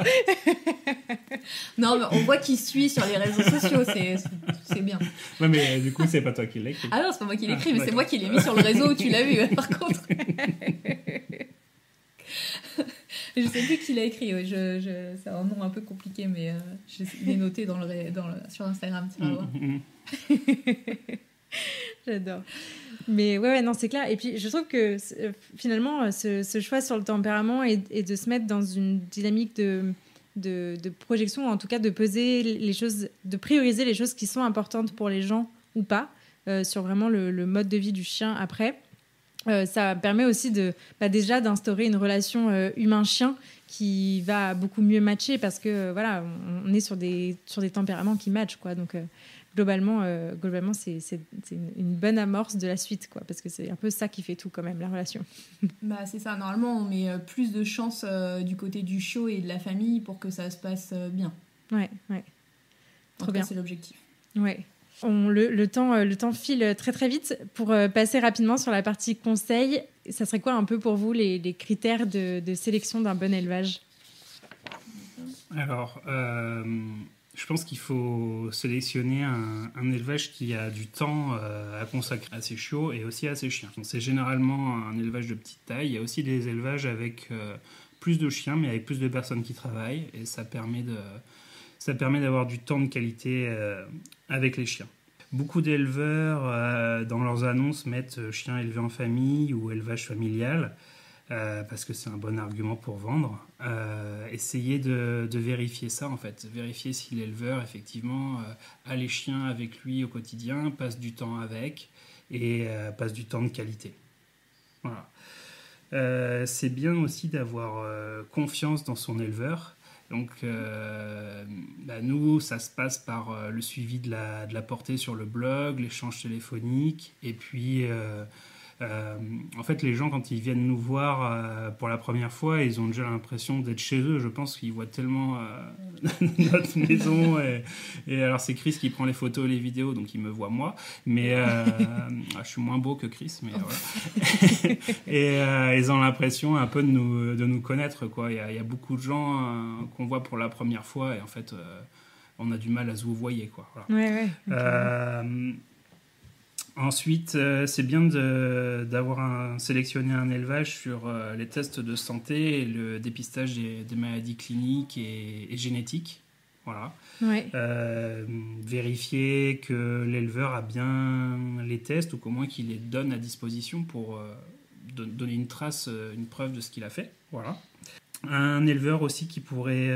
[SPEAKER 3] Non, mais on voit qu'il suit sur les réseaux sociaux, c'est bien.
[SPEAKER 2] Ouais, mais du coup, c'est pas toi qui l'as écrit.
[SPEAKER 3] Ah non, c'est pas moi qui l'ai écrit, mais c'est moi qui l'ai mis sur le réseau où tu l'as vu, par contre. Je sais plus qui l'a écrit, ouais. C'est un nom un peu compliqué, mais il est noté sur Instagram, tu vas voir.
[SPEAKER 1] J'adore. Mais ouais, non, c'est clair. Et puis, je trouve que finalement, ce choix sur le tempérament et de se mettre dans une dynamique de projection, ou en tout cas de peser les choses, de prioriser les choses qui sont importantes pour les gens ou pas, sur vraiment le mode de vie du chien après. Ça permet aussi déjà d'instaurer une relation humain-chien qui va beaucoup mieux matcher parce que voilà, on est sur des tempéraments qui matchent, quoi. Donc globalement c'est une bonne amorce de la suite, quoi, parce que c'est un peu ça qui fait tout quand même, la relation.
[SPEAKER 3] Bah c'est ça, normalement on met plus de chance du côté du chiot et de la famille pour que ça se passe bien.
[SPEAKER 1] Ouais.
[SPEAKER 3] Trop bien. C'est l'objectif.
[SPEAKER 1] Ouais. Le temps file très très vite. Pour passer rapidement sur la partie conseil, ça serait quoi un peu pour vous les critères de sélection d'un bon élevage ?
[SPEAKER 2] Alors, je pense qu'il faut sélectionner un élevage qui a du temps à consacrer à ses chiots et aussi à ses chiens. Donc, c'est généralement un élevage de petite taille. Il y a aussi des élevages avec plus de chiens, mais avec plus de personnes qui travaillent. Et ça permet d'avoir du temps de qualité avec les chiens. Beaucoup d'éleveurs, dans leurs annonces, mettent chien élevé en famille ou élevage familial, parce que c'est un bon argument pour vendre. Essayez de vérifier ça, en fait. Vérifier si l'éleveur, effectivement, a les chiens avec lui au quotidien, passe du temps avec et passe du temps de qualité. Voilà. C'est bien aussi d'avoir confiance dans son éleveur. Donc, nous, ça se passe par le suivi de la portée sur le blog, l'échange téléphonique, et puis, en fait, les gens, quand ils viennent nous voir pour la première fois, ils ont déjà l'impression d'être chez eux. Je pense qu'ils voient tellement notre maison. Et alors, c'est Chris qui prend les photos et les vidéos, donc il me voit moi. Mais je suis moins beau que Chris, mais voilà. Et ils ont l'impression un peu de nous connaître, quoi. Il y a beaucoup de gens qu'on voit pour la première fois, et en fait, on a du mal à se vous voyer, quoi. Voilà.
[SPEAKER 1] Ouais. Okay.
[SPEAKER 2] Ensuite, c'est bien d'avoir sélectionné un élevage sur les tests de santé et le dépistage des maladies cliniques et génétiques. Voilà.
[SPEAKER 1] Ouais.
[SPEAKER 2] Vérifier que l'éleveur a bien les tests ou qu'au moins qu'il les donne à disposition pour donner une trace, une preuve de ce qu'il a fait. Voilà. Un éleveur aussi qui pourrait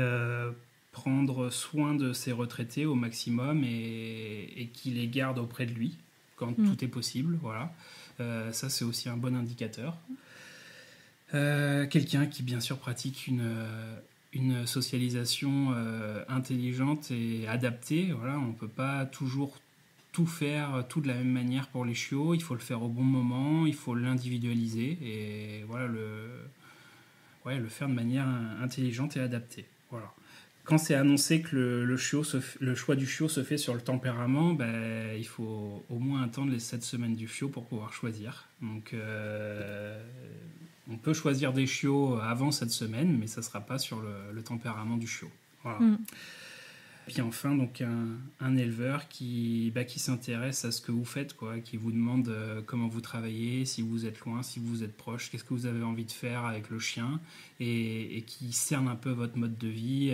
[SPEAKER 2] prendre soin de ses retraités au maximum et qui les garde auprès de lui quand tout est possible, voilà. Ça, c'est aussi un bon indicateur. Quelqu'un qui, bien sûr, pratique une socialisation intelligente et adaptée. Voilà, on ne peut pas toujours tout faire tout de la même manière pour les chiots. Il faut le faire au bon moment, il faut l'individualiser et voilà, le faire de manière intelligente et adaptée. Voilà. Quand c'est annoncé que le choix du chiot se fait sur le tempérament, il faut au moins attendre les 7 semaines du chiot pour pouvoir choisir. Donc, on peut choisir des chiots avant cette semaine, mais ça ne sera pas sur le tempérament du chiot. Voilà. Puis enfin, donc un éleveur qui s'intéresse à ce que vous faites, quoi, qui vous demande comment vous travaillez, si vous êtes loin, si vous êtes proche, qu'est-ce que vous avez envie de faire avec le chien, et qui cerne un peu votre mode de vie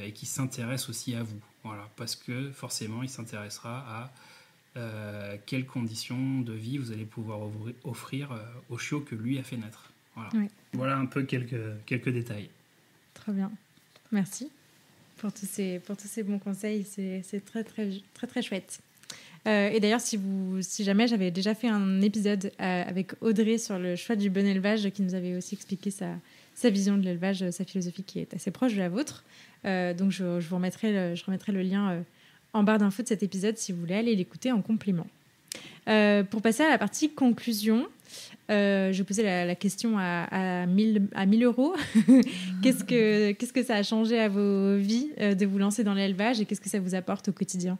[SPEAKER 2] et qui s'intéresse aussi à vous. Voilà, parce que forcément, il s'intéressera à quelles conditions de vie vous allez pouvoir offrir au chiot que lui a fait naître. Voilà, Voilà un peu quelques détails.
[SPEAKER 1] Très bien, merci. Pour tous ces bons conseils, c'est très, très, très, très chouette. Et d'ailleurs, si jamais j'avais déjà fait un épisode avec Audrey sur le choix du bon élevage, qui nous avait aussi expliqué sa vision de l'élevage, sa philosophie qui est assez proche de la vôtre. Donc je vous remettrai le lien en barre d'infos de cet épisode si vous voulez aller l'écouter en complément. Pour passer à la partie conclusion, je posais la question à 1000 euros. Qu'est-ce que ça a changé à vos vies de vous lancer dans l'élevage et qu'est-ce que ça vous apporte au quotidien?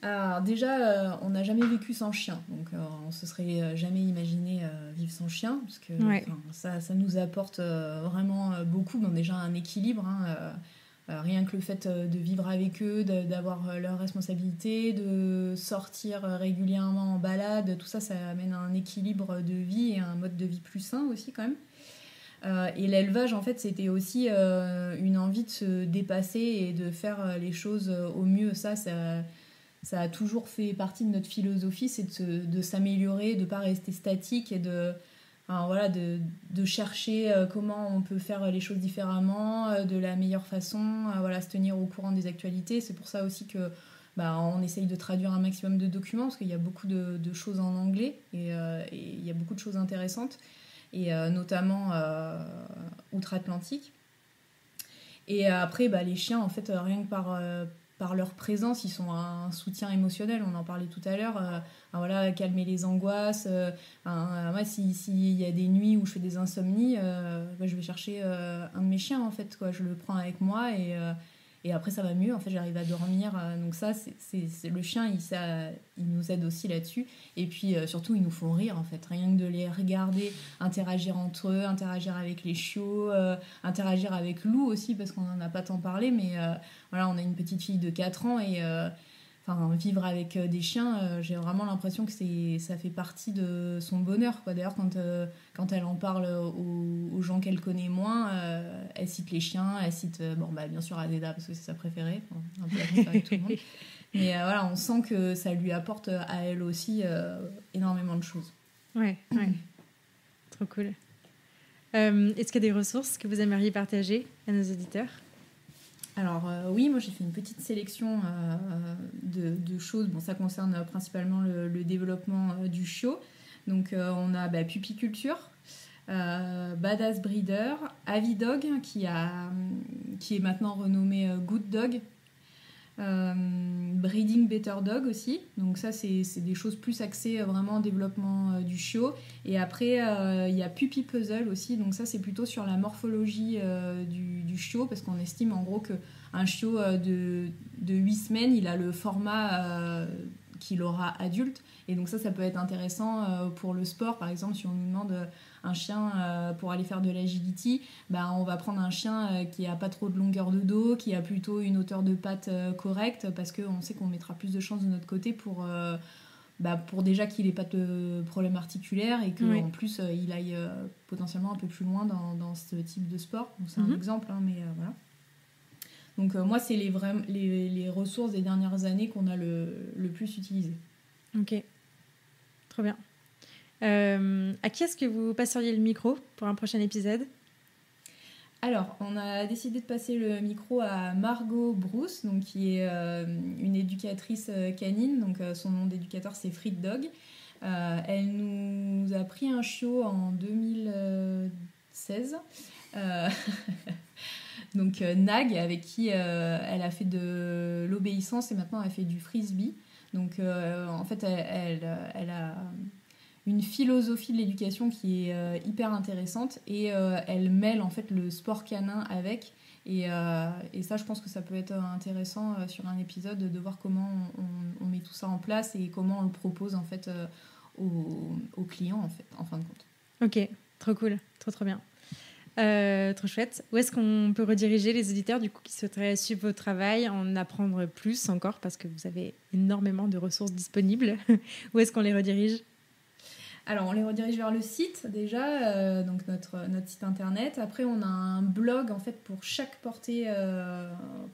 [SPEAKER 3] Alors déjà, on n'a jamais vécu sans chien, donc on se serait jamais imaginé vivre sans chien, parce que ça nous apporte vraiment beaucoup. Bon, déjà un équilibre, rien que le fait de vivre avec eux, d'avoir leurs responsabilités, de sortir régulièrement en balade, tout ça, ça amène un équilibre de vie et un mode de vie plus sain aussi quand même. Et l'élevage, en fait, c'était aussi une envie de se dépasser et de faire les choses au mieux. Ça a toujours fait partie de notre philosophie, c'est de s'améliorer, de ne pas rester statique et de chercher comment on peut faire les choses différemment, de la meilleure façon, se tenir au courant des actualités. C'est pour ça aussi que on essaye de traduire un maximum de documents, parce qu'il y a beaucoup de choses en anglais et il y a beaucoup de choses intéressantes, et notamment outre-Atlantique. Et après, les chiens, en fait, rien que par leur présence, ils sont un soutien émotionnel, on en parlait tout à l'heure, calmer les angoisses. Moi, s'il y a des nuits où je fais des insomnies, je vais chercher un de mes chiens, en fait, quoi. Je le prends avec moi et après ça va mieux, en fait, j'arrive à dormir. Donc ça, c'est le chien, il nous aide aussi là-dessus. Et puis surtout, ils nous font rire, en fait. Rien que de les regarder, interagir entre eux, interagir avec les chiots, interagir avec Lou aussi, parce qu'on n'en a pas tant parlé, mais on a une petite fille de 4 ans et vivre avec des chiens, j'ai vraiment l'impression que ça fait partie de son bonheur, quoi. D'ailleurs, quand elle en parle aux gens qu'elle connaît moins, elle cite les chiens, elle cite bien sûr Adéda parce que c'est sa préférée, un peu avec tout le monde. Mais on sent que ça lui apporte à elle aussi énormément de choses.
[SPEAKER 1] Ouais. Trop cool. Est-ce qu'il y a des ressources que vous aimeriez partager à nos auditeurs ?
[SPEAKER 3] Alors oui, moi j'ai fait une petite sélection de choses. Bon, ça concerne principalement le développement du chiot. Donc on a Pupiculture, Badass Breeder, Avidog qui est maintenant renommé Good Dog, Breeding Better Dog aussi. Donc ça c'est des choses plus axées vraiment au développement du chiot. Et après il y a Puppy Puzzle aussi. Donc ça c'est plutôt sur la morphologie du chiot, parce qu'on estime en gros qu'un chiot de 8 semaines il a le format qu'il aura adulte. Et donc ça peut être intéressant pour le sport. Par exemple, si on nous demande un chien pour aller faire de l'agility, on va prendre un chien qui n'a pas trop de longueur de dos, qui a plutôt une hauteur de patte correcte, parce qu'on sait qu'on mettra plus de chances de notre côté pour déjà qu'il n'ait pas de problème articulaire et qu'en plus il aille potentiellement un peu plus loin dans ce type de sport. Donc, c'est un exemple, mais voilà. Donc moi, c'est les ressources des dernières années qu'on a le plus utilisées.
[SPEAKER 1] Ok, trop bien. À qui est-ce que vous passeriez le micro pour un prochain épisode ?
[SPEAKER 3] Alors, on a décidé de passer le micro à Margot Brousse, donc, qui est une éducatrice canine. Donc, son nom d'éducateur, c'est Fried Dog. Elle nous a pris un chiot en 2016. Donc, Nag, avec qui elle a fait de l'obéissance et maintenant elle fait du frisbee. Donc, en fait, elle a une philosophie de l'éducation qui est hyper intéressante et elle mêle en fait le sport canin avec. Et ça, je pense que ça peut être intéressant sur un épisode de voir comment on met tout ça en place et comment on le propose en fait aux clients en fait, en fin de compte.
[SPEAKER 1] Ok, trop cool, trop bien. Trop chouette. Où est-ce qu'on peut rediriger les auditeurs du coup qui souhaiteraient suivre votre travail, en apprendre plus encore, parce que vous avez énormément de ressources disponibles. Où est-ce qu'on les redirige ?
[SPEAKER 3] Alors, on les redirige vers le site déjà, donc notre site internet. Après, on a un blog en fait pour chaque portée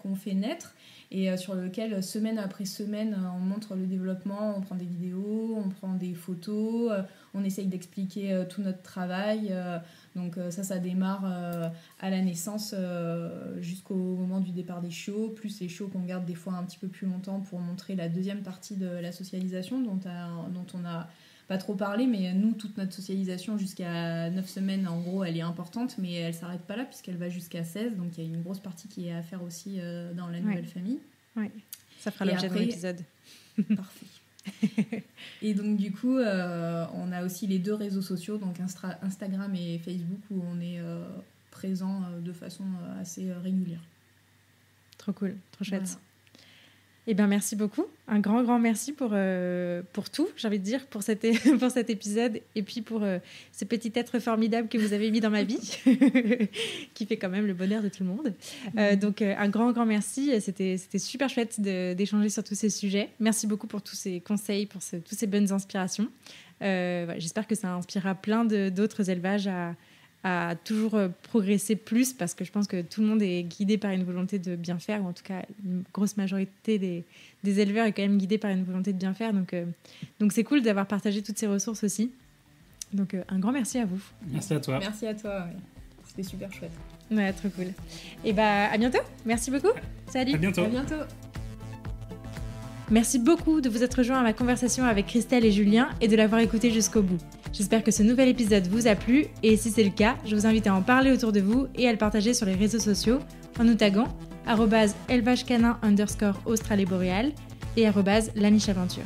[SPEAKER 3] qu'on fait naître. et sur lequel, semaine après semaine, on montre le développement, on prend des vidéos, on prend des photos, on essaye d'expliquer tout notre travail. Donc ça démarre à la naissance jusqu'au moment du départ des chiots, plus les chiots qu'on garde des fois un petit peu plus longtemps pour montrer la deuxième partie de la socialisation dont on n'a pas trop parlé, mais nous, toute notre socialisation jusqu'à 9 semaines, en gros, elle est importante, mais elle ne s'arrête pas là puisqu'elle va jusqu'à 16, donc il y a une grosse partie qui est à faire aussi dans la nouvelle famille.
[SPEAKER 1] Oui, ça fera l'objet d'un épisode.
[SPEAKER 3] Parfait. Et donc du coup, on a aussi les 2 réseaux sociaux, donc Instagram et Facebook, où on est présent de façon assez régulière.
[SPEAKER 1] Trop cool, trop chouette. Voilà. Eh bien, merci beaucoup. Un grand merci pour tout, j'ai envie de dire, pour cet épisode et puis pour ce petit être formidable que vous avez mis dans ma vie, qui fait quand même le bonheur de tout le monde. Donc, un grand merci. C'était super chouette d'échanger sur tous ces sujets. Merci beaucoup pour tous ces conseils, pour toutes ces bonnes inspirations. Voilà, j'espère que ça inspirera plein d'autres élevages à toujours progresser plus, parce que je pense que tout le monde est guidé par une volonté de bien faire, ou en tout cas une grosse majorité des éleveurs est quand même guidée par une volonté de bien faire, donc c'est cool d'avoir partagé toutes ces ressources aussi. Donc un grand merci à vous.
[SPEAKER 2] Merci à toi.
[SPEAKER 3] Merci à toi, oui. C'était super chouette.
[SPEAKER 1] Ouais, trop cool. Et à bientôt. Merci beaucoup. Salut.
[SPEAKER 2] À bientôt.
[SPEAKER 3] À bientôt.
[SPEAKER 1] Merci beaucoup de vous être rejoints à ma conversation avec Christelle et Julien et de l'avoir écouté jusqu'au bout. J'espère que ce nouvel épisode vous a plu et si c'est le cas, je vous invite à en parler autour de vous et à le partager sur les réseaux sociaux en nous taguant @élevagecanin_australie-boréal et @lanicheaventure.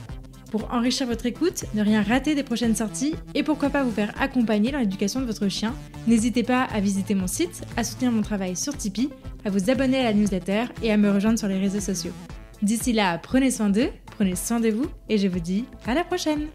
[SPEAKER 1] Pour enrichir votre écoute, ne rien rater des prochaines sorties et pourquoi pas vous faire accompagner dans l'éducation de votre chien, n'hésitez pas à visiter mon site, à soutenir mon travail sur Tipeee, à vous abonner à la newsletter et à me rejoindre sur les réseaux sociaux. D'ici là, prenez soin d'eux, prenez soin de vous et je vous dis à la prochaine!